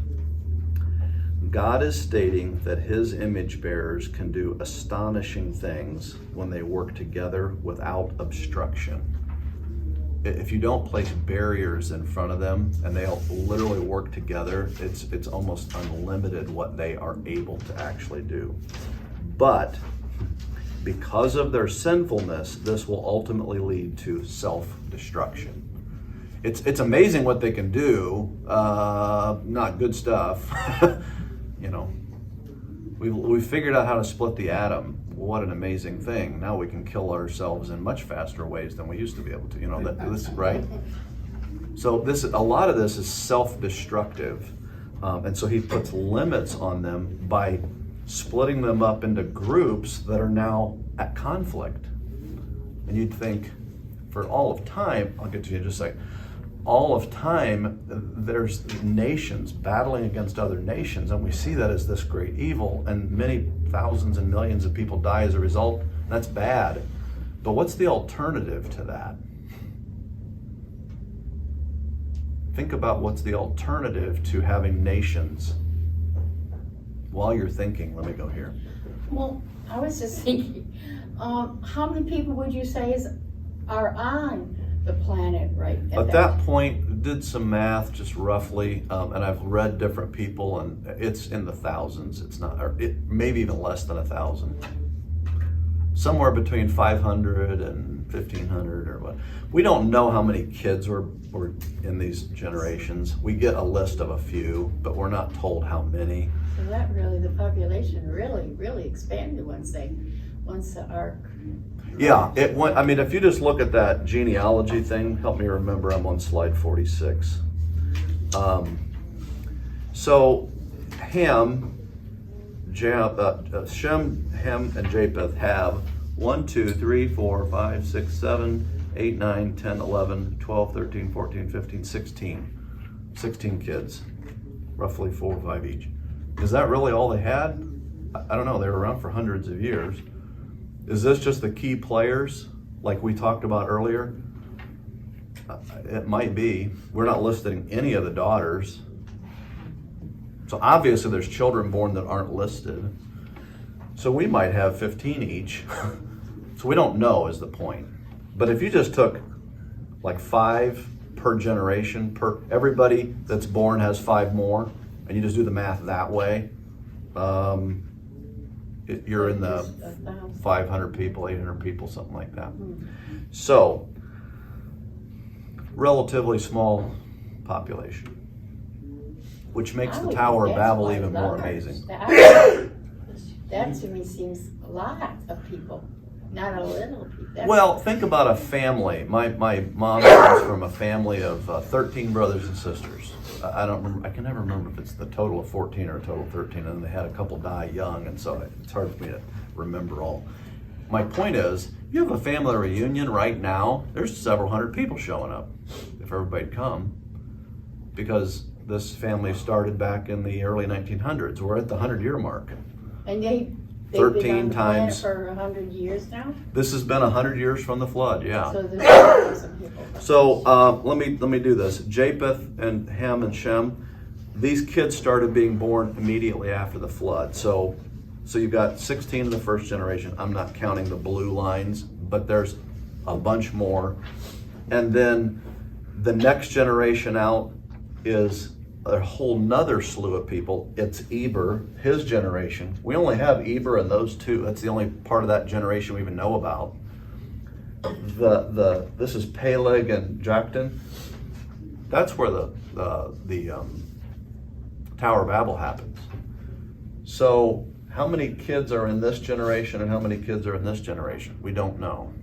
God is stating that his image bearers can do astonishing things when they work together without obstruction. If you don't place barriers in front of them and they'll literally work together, it's almost unlimited what they are able to actually do. But because of their sinfulness, this will ultimately lead to self-destruction. It's amazing what they can do, not good stuff. You know, we figured out how to split the atom. What an amazing thing. Now we can kill ourselves in much faster ways than we used to be able to, you know, this right? So a lot of this is self-destructive. And so he puts limits on them by splitting them up into groups that are now at conflict. And you'd think for all of time, I'll get to you in just a second, all of time, there's nations battling against other nations, and we see that as this great evil, and many thousands and millions of people die as a result. That's bad. But what's the alternative to that? Think about what's the alternative to having nations. While you're thinking, let me go here. Well, I was just thinking, how many people would you say are on the planet right At that point, did some math just roughly, and I've read different people, and it's in the thousands. It's not, or it maybe even less than 1,000. Somewhere between 500 and 1,500 or what. We don't know how many kids were in these generations. We get a list of a few, but we're not told how many. So that really, the population really expanded once the ark. Yeah, it went. I mean, if you just look at that genealogy thing, help me remember. I'm on slide 46. So Ham, Shem, Ham, and Japheth have 1, 2, 3, 4, 5, 6, 7, 8, 9, 10, 11, 12, 13, 14, 15, 16 kids, roughly 4 or 5 each. Is that really all they had? I don't know. They were around for hundreds of years. Is this just the key players like we talked about earlier? It might be. We're not listing any of the daughters. So obviously there's children born that aren't listed. So we might have 15 each. So we don't know is the point. But if you just took like 5 per generation, everybody that's born has 5 more, and you just do the math that way, you're in the 500 people, 800 people, something like that. So, relatively small population, which makes the Tower of Babel even more amazing. That to me seems a lot of people, not a little people. Well, think about a family. My mom comes from a family of 13 brothers and sisters. I don't remember. I can never remember if it's the total of 14 or a total of 13, and they had a couple die young, and so it's hard for me to remember all. My point is, you have a family reunion right now, there's several hundred people showing up, if everybody'd come, because this family started back in the early 1900s. We're at the 100-year mark. And they've 13 been on the planet times. for 100 years now? This has been 100 years from the flood, yeah. So there's some people. So let me do this. Japheth and Ham and Shem, these kids started being born immediately after the flood. So you've got 16 in the first generation. I'm not counting the blue lines, but there's a bunch more. And then the next generation out is a whole nother slew of people. It's Eber, his generation. We only have Eber and those two. That's the only part of that generation we even know about. This is Peleg and Joktan. That's where the Tower of Babel happens. So how many kids are in this generation and how many kids are in this generation? We don't know.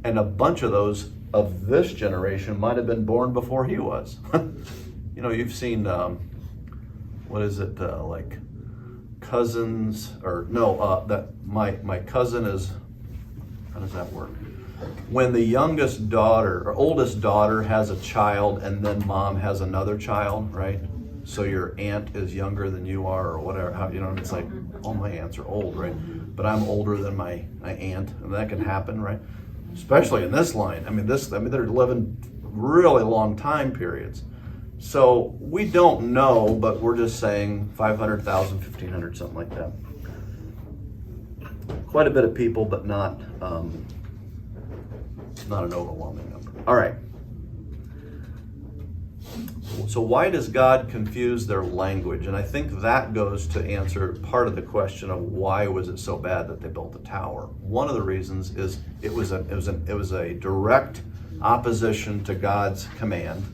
And a bunch of those of this generation might have been born before he was. You know, you've seen, what is it, like cousins, or no, that my cousin is, how does that work? When the youngest daughter or oldest daughter has a child and then mom has another child, right? So your aunt is younger than you are, or whatever, you know, it's like, all my aunts are old, right? But I'm older than my aunt, and that can happen, right? Especially in this line. I mean, they're living really long time periods. So we don't know, but we're just saying 500,000, 1,500, something like that. Quite a bit of people, but not an overwhelming number. All right. So why does God confuse their language? And I think that goes to answer part of the question of why was it so bad that they built the tower. One of the reasons is it was a direct opposition to God's command.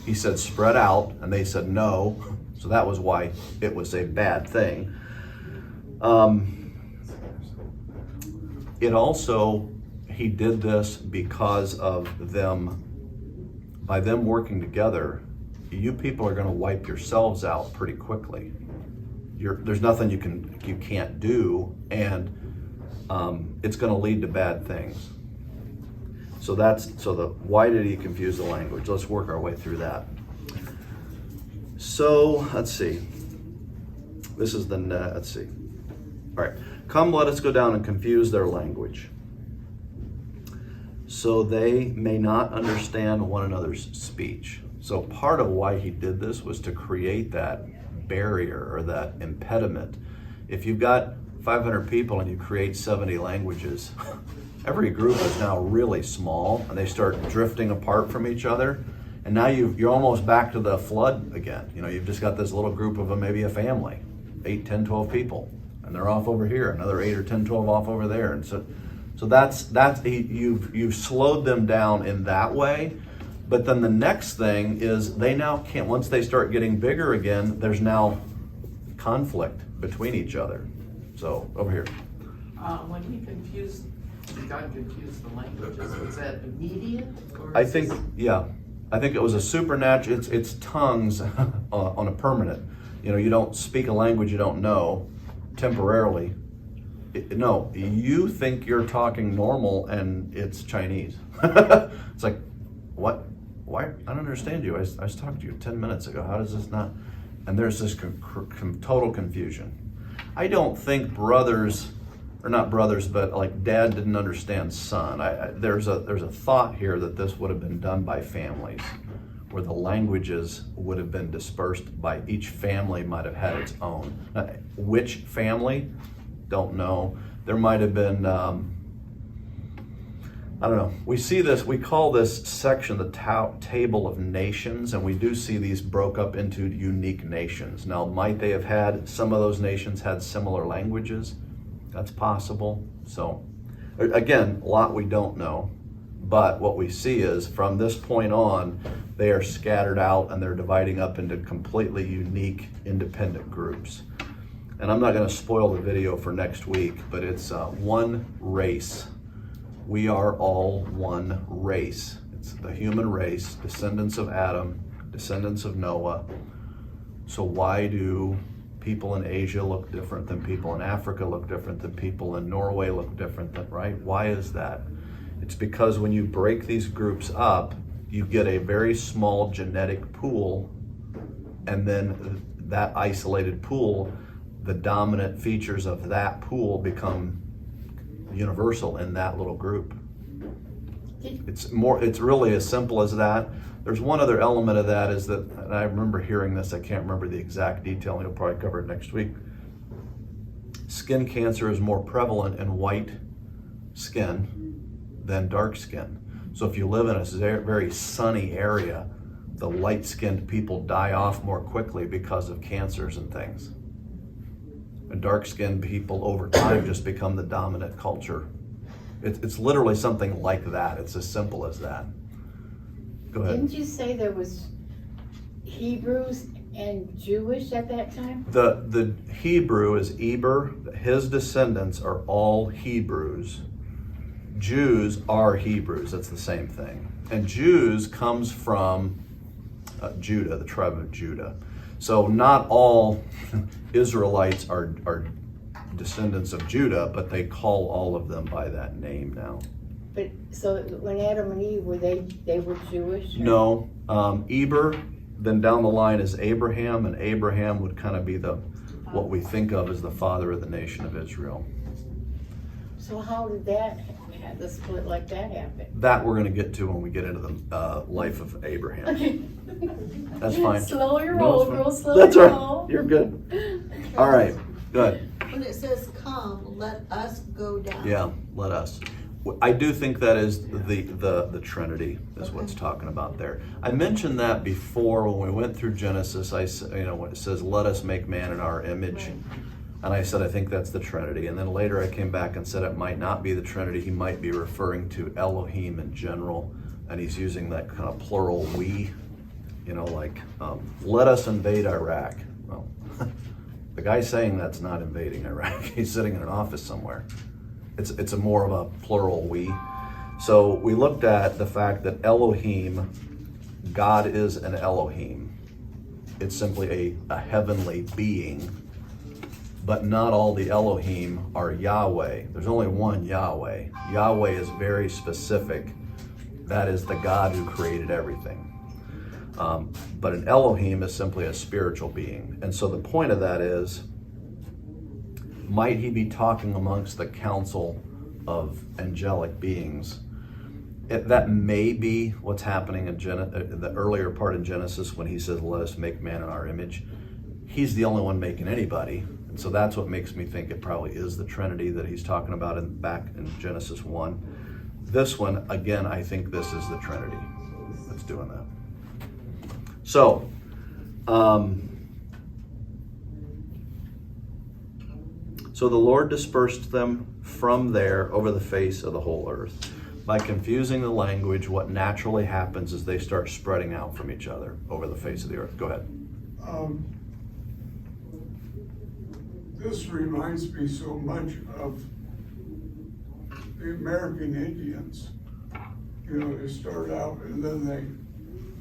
He said spread out, and they said no. So that was why it was a bad thing. It also, he did this because of them. By them working together, you people are going to wipe yourselves out pretty quickly. There's nothing you can't do, and it's going to lead to bad things. So why did he confuse the language? Let's work our way through that. So, let's see. This is let's see. All right. Come, let us go down and confuse their language, so they may not understand one another's speech. So part of why he did this was to create that barrier or that impediment. If you've got 500 people and you create 70 languages, every group is now really small and they start drifting apart from each other. And now you're almost back to the flood again. You know, you've just got this little group of maybe a family, 8, 10, 12 people, and they're off over here, another 8 or 10, 12 off over there. And so you've slowed them down in that way. But then the next thing is they now can't, once they start getting bigger again, there's now conflict between each other. So over here. When God confused the languages, was that immediate? Or I is think, this- yeah, I think it was a supernatural, it's tongues on a permanent. You know, you don't speak a language you don't know temporarily. No, you think you're talking normal and it's Chinese. It's like, what? Why? I don't understand you. I was talking to you 10 minutes ago. How does this not? And there's this total confusion. I don't think brothers, or not brothers, but like dad didn't understand son. There's a thought here that this would have been done by families, where the languages would have been dispersed by each family might have had its own. Now, which family? Don't know. There might have been, I don't know. We see this, we call this section the Table of Nations, and we do see these broke up into unique nations. Now, might they have had, some of those nations had similar languages? That's possible. So, again, a lot we don't know. But what we see is from this point on, they are scattered out and they're dividing up into completely unique, independent groups. And I'm not going to spoil the video for next week, but it's one race. We are all one race. It's the human race, descendants of Adam, descendants of Noah. So why do people in Asia look different than people in Africa look different than people in Norway look different than, right? Why is that? It's because when you break these groups up, you get a very small genetic pool, and then that isolated pool, the dominant features of that pool become universal in that little group. It's really as simple as that. There's one other element of that is that, and I remember hearing this, I can't remember the exact detail, and you'll probably cover it next week. Skin cancer is more prevalent in white skin than dark skin. So if you live in a very sunny area, the light-skinned people die off more quickly because of cancers and things. And dark-skinned people over time just become the dominant culture. It's literally something like that. It's as simple as that. Go ahead. Didn't you say there was Hebrews and Jewish at that time? The Hebrew is Eber. His descendants are all Hebrews. Jews are Hebrews. That's the same thing. And Jews comes from Judah, the tribe of Judah. So not all Israelites are descendants of Judah, but they call all of them by that name now. But so when Adam and Eve were they were Jewish? Or? No, Eber. Then down the line is Abraham, and Abraham would kind of be what we think of as the father of the nation of Israel. So how did the split like that happen? That we're going to get to when we get into the life of Abraham. Okay. That's fine. Slow your No, roll, it's fine. girl. Slow That's your right. roll. You're good. All right. Good. When it says come, let us go down. Yeah. Let us. I do think that is the Trinity is what's talking about there. I mentioned that before when we went through Genesis. When it says, "Let us make man in our image," and I said I think that's the Trinity. And then later I came back and said it might not be the Trinity. He might be referring to Elohim in general, and he's using that kind of plural we. Like let us invade Iraq. Well, the guy saying that's not invading Iraq. He's sitting in an office somewhere. It's a more of a plural we. So we looked at the fact that Elohim, God is an Elohim. It's simply a heavenly being, but not all the Elohim are Yahweh. There's only one Yahweh. Yahweh is very specific That is the God who created everything. But an Elohim is simply a spiritual being. And so the point of that is, might he be talking amongst the council of angelic beings? That may be what's happening in the earlier part in Genesis when he says, let us make man in our image. He's the only one making anybody. And so that's what makes me think it probably is the Trinity that he's talking about back in Genesis 1. This one, again, I think this is the Trinity that's doing that. So, so the Lord dispersed them from there over the face of the whole earth. By confusing the language, what naturally happens is they start spreading out from each other over the face of the earth. Go ahead. This reminds me so much of the American Indians. You know, they start out and then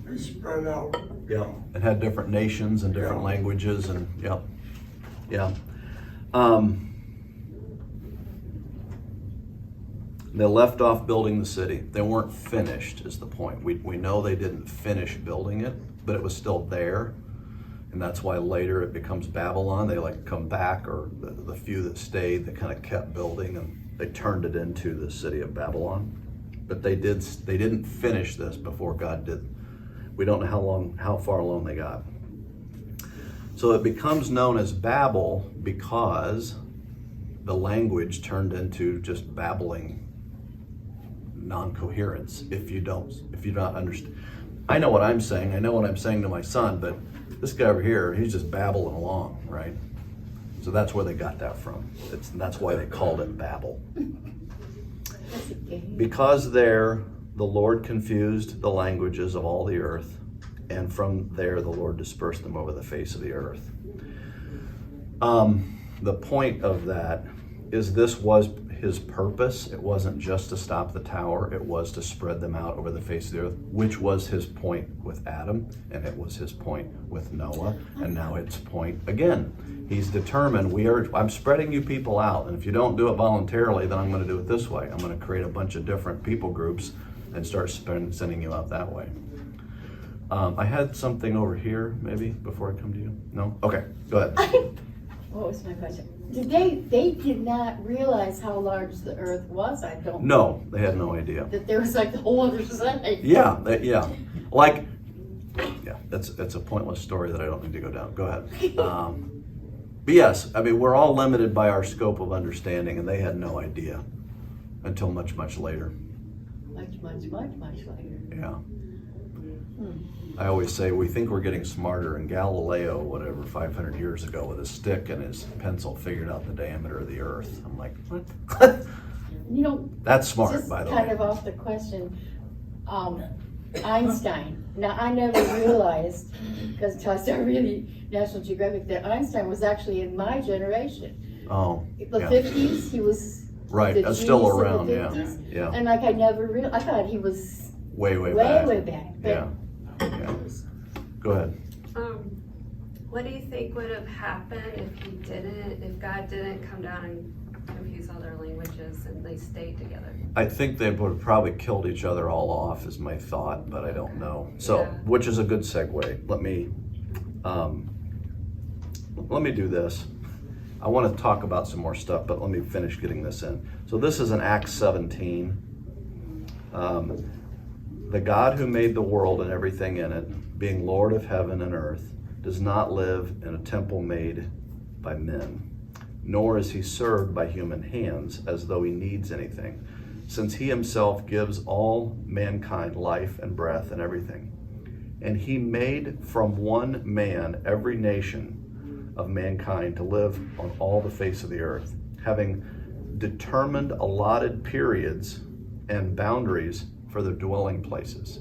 they spread out. Yeah, and had different nations and different languages and yeah. They left off building the city. They weren't finished is the point. We know they didn't finish building it, but it was still there. And that's why later it becomes Babylon. They like come back, or the few that stayed, they kind of kept building and they turned it into the city of Babylon. But they didn't finish this before God did. We don't know how far along they got. So it becomes known as Babel because the language turned into just babbling non-coherence. If you don't understand, I know what I'm saying. I know what I'm saying to my son, but this guy over here, he's just babbling along, right? So that's where they got that from. That's why they called it Babel. Because there, the Lord confused the languages of all the earth, and from there the Lord dispersed them over the face of the earth. The point of that is this was his purpose. It wasn't just to stop the tower, it was to spread them out over the face of the earth, which was his point with Adam, and it was his point with Noah, and now it's point again. He's determined, I'm spreading you people out, and if you don't do it voluntarily, then I'm going to do it this way. I'm going to create a bunch of different people groups and start sending you out that way. I had something over here, maybe, before I come to you. No? Okay, go ahead. What was my question? They did not realize how large the earth was, I don't. No, they had no idea. That there was like the whole other side. Yeah, that's a pointless story that I don't need to go down. Go ahead. But yes, I mean, we're all limited by our scope of understanding, and they had no idea until much, much later. Much later. Yeah. I always say we think we're getting smarter, and Galileo, 500 years ago, with a stick and his pencil figured out the diameter of the earth. I'm like, what? You know, That's smart, just by the kind way. of off the question, Einstein. Now, I never realized, because until I started reading National Geographic, that Einstein was actually in my generation. Oh, The yeah. 50s, he was Right, the that's still genius of around, the yeah, 50s. yeah. And like I never realized, I thought he was Way back. way back. But Yeah. Go ahead. What do you think would have happened if God didn't come down and confuse all their languages and they stayed together? I think they would have probably killed each other all off, is my thought, but I don't know. So, Yeah. which is a good segue. Let me do this. I want to talk about some more stuff, but let me finish getting this in. So this is in Acts 17. The God who made the world and everything in it, being Lord of heaven and earth, does not live in a temple made by men, nor is he served by human hands as though he needs anything, since he himself gives all mankind life and breath and everything. And he made from one man every nation of mankind to live on all the face of the earth, having determined allotted periods and boundaries for their dwelling places.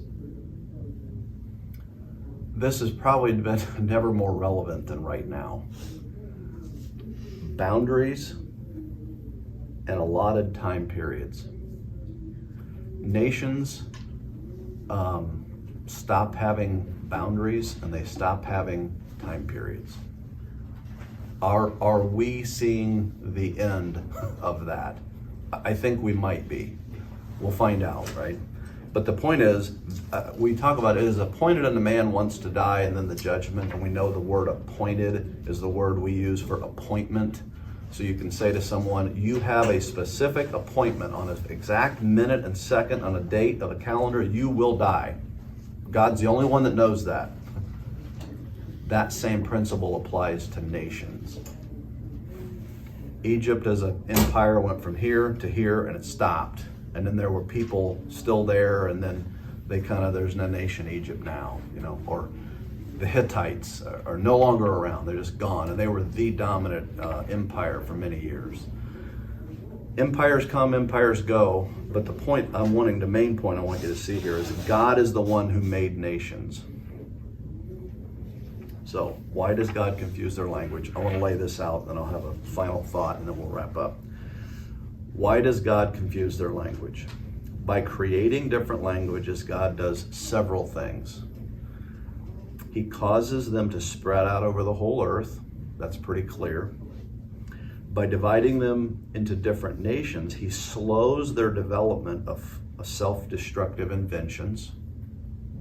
This has probably been never more relevant than right now. Boundaries and allotted time periods. Nations stop having boundaries and they stop having time periods. Are we seeing the end of that? I think we might be. We'll find out, right? But the point is, we talk about it is appointed unto man once to die and then the judgment. And we know the word appointed is the word we use for appointment. So you can say to someone, you have a specific appointment on an exact minute and second on a date of a calendar, you will die. God's the only one that knows that. That same principle applies to nations. Egypt as an empire went from here to here and it stopped. And then there were people still there, and then there's no nation Egypt now, or the Hittites are no longer around. They're just gone. And they were the dominant empire for many years. Empires come, empires go. But the main point I want you to see here is God is the one who made nations. So why does God confuse their language? I want to lay this out, then I'll have a final thought, and then we'll wrap up. Why does God confuse their language? By creating different languages, God does several things. He causes them to spread out over the whole earth. That's pretty clear. By dividing them into different nations, he slows their development of self-destructive inventions.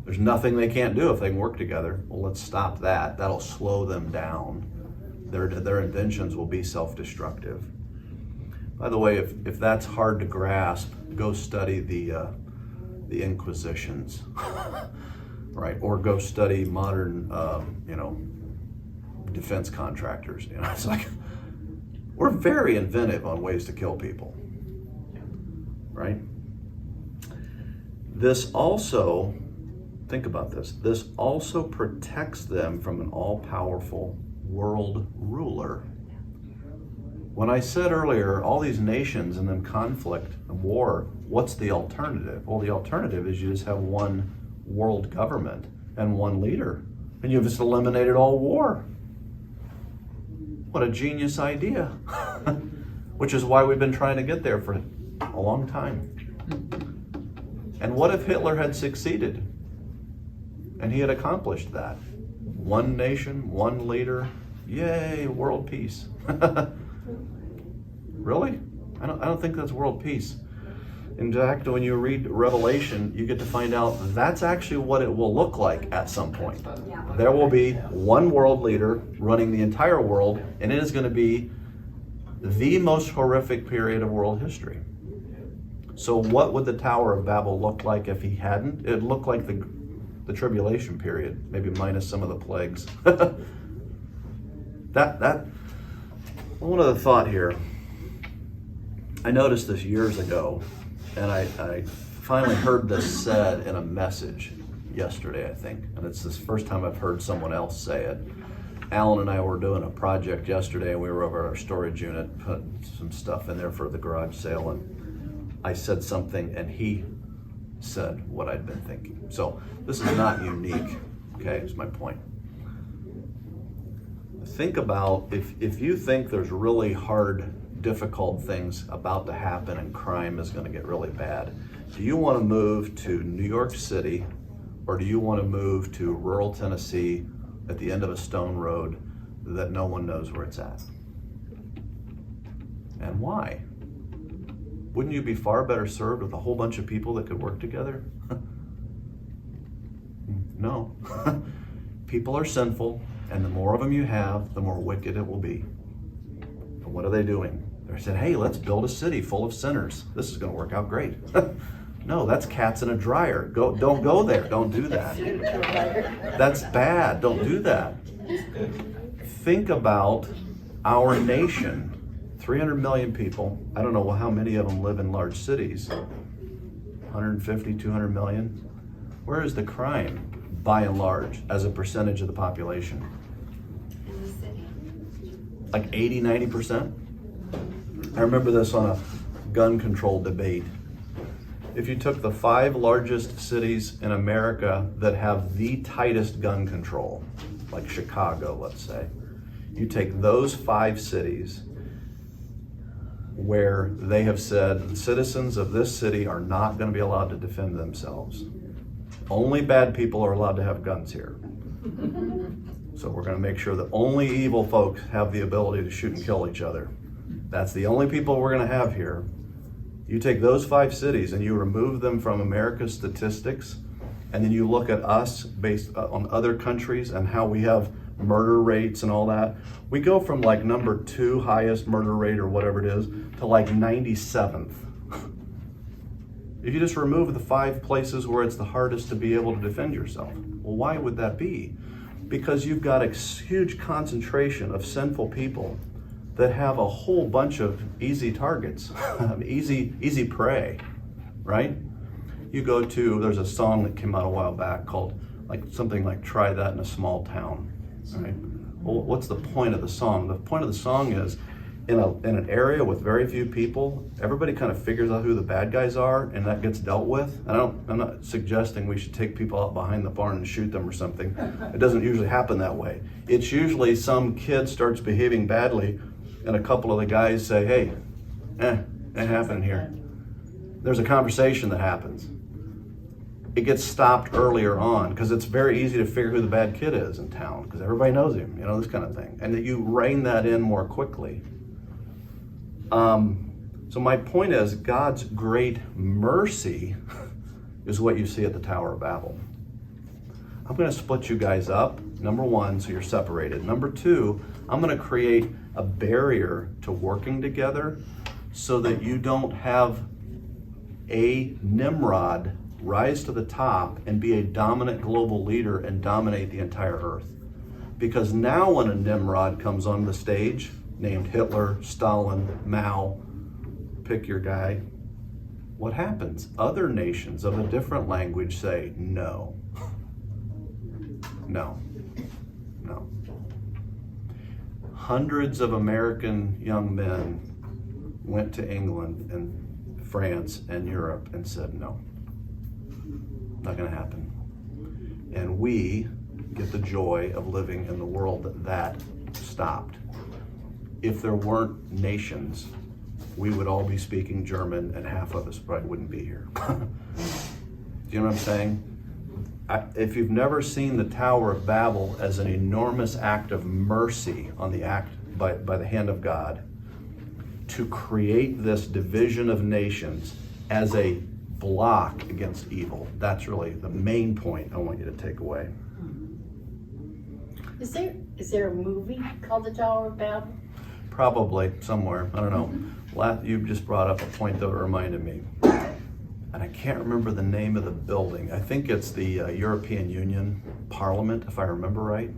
There's nothing they can't do if they can work together. Well, let's stop that. That'll slow them down. Their inventions will be self-destructive. By the way, if that's hard to grasp, go study the Inquisitions, right? Or go study modern, defense contractors. It's like we're very inventive on ways to kill people, right? This also, think about this. This also protects them from an all-powerful world ruler. When I said earlier, all these nations and then conflict and war, what's the alternative? Well, the alternative is you just have one world government and one leader, and you've just eliminated all war. What a genius idea. Which is why we've been trying to get there for a long time. And what if Hitler had succeeded and he had accomplished that? One nation, one leader, yay, world peace. Really? I don't think that's world peace. In fact, when you read Revelation, you get to find out that's actually what it will look like at some point. There will be one world leader running the entire world, and it is going to be the most horrific period of world history. So what would the Tower of Babel look like if he hadn't? It'd look like the tribulation period, maybe minus some of the plagues. One other thought here. I noticed this years ago, and I finally heard this said in a message yesterday, I think, and it's this first time I've heard someone else say it. Alan and I were doing a project yesterday, and we were over at our storage unit, put some stuff in there for the garage sale, and I said something, and he said what I'd been thinking. So this is not unique, okay, is my point. Think about if you think there's really hard, difficult things about to happen and crime is going to get really bad, do you want to move to New York City, or do you want to move to rural Tennessee at the end of a stone road that no one knows where it's at? And why? Wouldn't you be far better served with a whole bunch of people that could work together? No. People are sinful, and the more of them you have, the more wicked it will be. And what are they doing? They said, hey, let's build a city full of sinners. This is going to work out great. No, that's cats in a dryer. Don't go there. Don't do that. That's bad. Don't do that. Think about our nation. 300 million people. I don't know how many of them live in large cities. 150, 200 million. Where is the crime, by and large, as a percentage of the population? In the city. Like 80, 90%? I remember this on a gun control debate. If you took the 5 largest cities in America that have the tightest gun control, like Chicago, let's say, you take those 5 cities where they have said the citizens of this city are not going to be allowed to defend themselves. Only bad people are allowed to have guns here. So we're going to make sure that only evil folks have the ability to shoot and kill each other. That's the only people we're going to have here. You take those 5 cities and you remove them from America's statistics, and then you look at us based on other countries and how we have murder rates and all that. We go from like number 2 highest murder rate or whatever it is to like 97th. If you just remove the 5 places where it's the hardest to be able to defend yourself. Well, why would that be? Because you've got a huge concentration of sinful people that have a whole bunch of easy targets, easy prey, right? You go to, there's a song that came out a while back called like something like "Try That in a Small Town," right? Well, what's the point of the song? The point of the song is in an area with very few people, everybody kind of figures out who the bad guys are, and that gets dealt with. And I'm not suggesting we should take people out behind the barn and shoot them or something. It doesn't usually happen that way. It's usually some kid starts behaving badly, and a couple of the guys say, "Hey, it happened here." There's a conversation that happens. It gets stopped earlier on because it's very easy to figure who the bad kid is in town because everybody knows him, this kind of thing. And that you rein that in more quickly. So my point is, God's great mercy is what you see at the Tower of Babel. I'm going to split you guys up, number 1, so you're separated. Number 2, I'm going to create a barrier to working together so that you don't have a Nimrod rise to the top and be a dominant global leader and dominate the entire earth. Because now when a Nimrod comes on the stage, named Hitler, Stalin, Mao, pick your guy, what happens? Other nations of a different language say, no. No. No. Hundreds of American young men went to England and France and Europe and said, no, not gonna happen. And we get the joy of living in the world that stopped. If there weren't nations, we would all be speaking German and half of us probably wouldn't be here. Do you know what I'm saying? If you've never seen the Tower of Babel as an enormous act of mercy on the act by the hand of God to create this division of nations as a block against evil, that's really the main point I want you to take away. Is there a movie called The Tower of Babel? Probably somewhere, I don't know. You just brought up a point that reminded me. And I can't remember the name of the building. I think it's the European Union Parliament, if I remember right.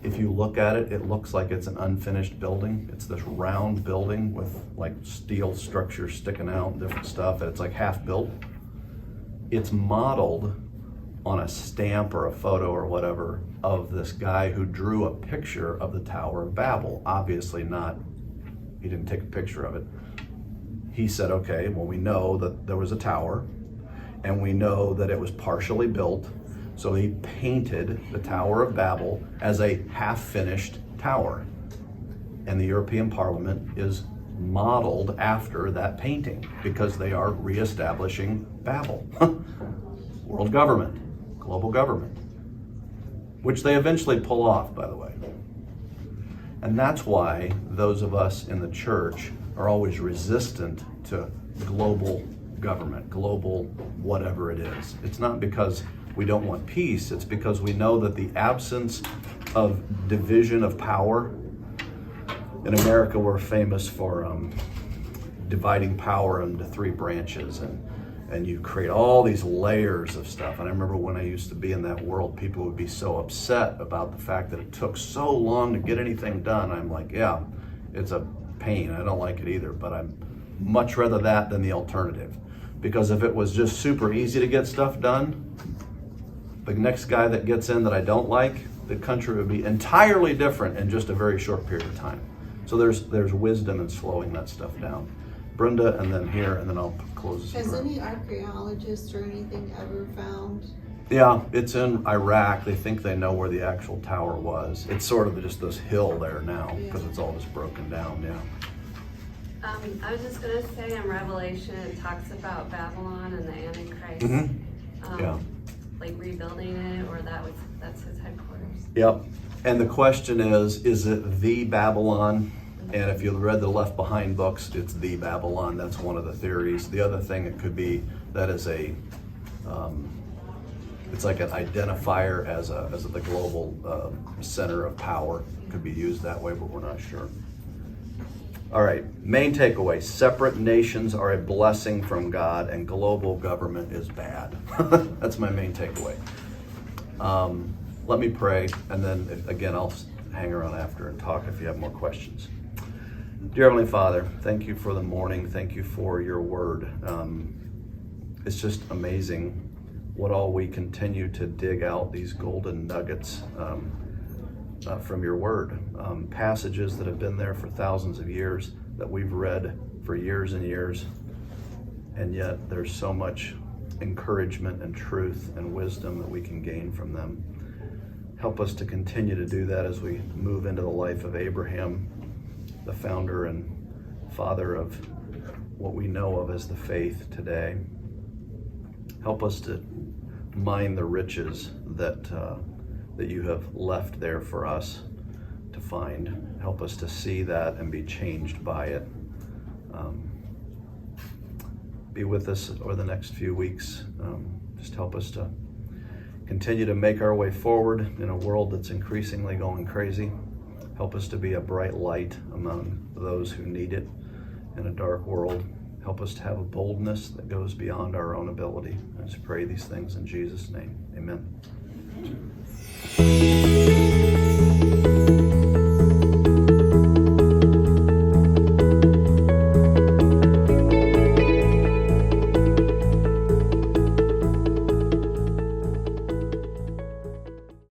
If you look at it, it looks like it's an unfinished building. It's this round building with like steel structures sticking out and different stuff, and it's like half built. It's modeled on a stamp or a photo or whatever of this guy who drew a picture of the Tower of Babel. Obviously not, he didn't take a picture of it. He said, okay, well, we know that there was a tower and we know that it was partially built. So he painted the Tower of Babel as a half-finished tower. And the European Parliament is modeled after that painting because they are reestablishing Babel. World government, global government, which they eventually pull off, by the way. And that's why those of us in the church are always resistant to global government, global whatever it is. It's not because we don't want peace, it's because we know that the absence of division of power, in America we're famous for dividing power into 3 branches, and you create all these layers of stuff. And I remember when I used to be in that world, people would be so upset about the fact that it took so long to get anything done. I'm like, yeah, it's a pain. I don't like it either, but I'm much rather that than the alternative. Because if it was just super easy to get stuff done, the next guy that gets in that I don't like, the country would be entirely different in just a very short period of time. So there's wisdom in slowing that stuff down. Brenda, and then here, and then I'll close this. Has any archaeologist or anything ever found? Yeah, it's in Iraq. They think they know where the actual tower was. It's sort of just this hill there now because it's all just broken down, yeah. I was just gonna say in Revelation, it talks about Babylon and the Antichrist. Mm-hmm. Yeah. Like rebuilding it, or that's his headquarters. Yep. And the question is it the Babylon? And if you read the Left Behind books, it's the Babylon. That's one of the theories. The other thing it could be that is it's like an identifier as the global center of power. Could be used that way, but we're not sure. All right, main takeaway: separate nations are a blessing from God, and global government is bad. That's my main takeaway. Let me pray, and then again, I'll hang around after and talk if you have more questions. Dear Heavenly Father, thank you for the morning. Thank you for your word. It's just amazing what all we continue to dig out, these golden nuggets from your word. Passages that have been there for thousands of years, that we've read for years and years, and yet there's so much encouragement and truth and wisdom that we can gain from them. Help us to continue to do that as we move into the life of Abraham, the founder and father of what we know of as the faith today. Help us to mine the riches that you have left there for us to find. Help us to see that and be changed by it. Be with us over the next few weeks. Just help us to continue to make our way forward in a world that's increasingly going crazy. Help us to be a bright light among those who need it in a dark world. Help us to have a boldness that goes beyond our own ability. I just pray these things in Jesus' name. Amen.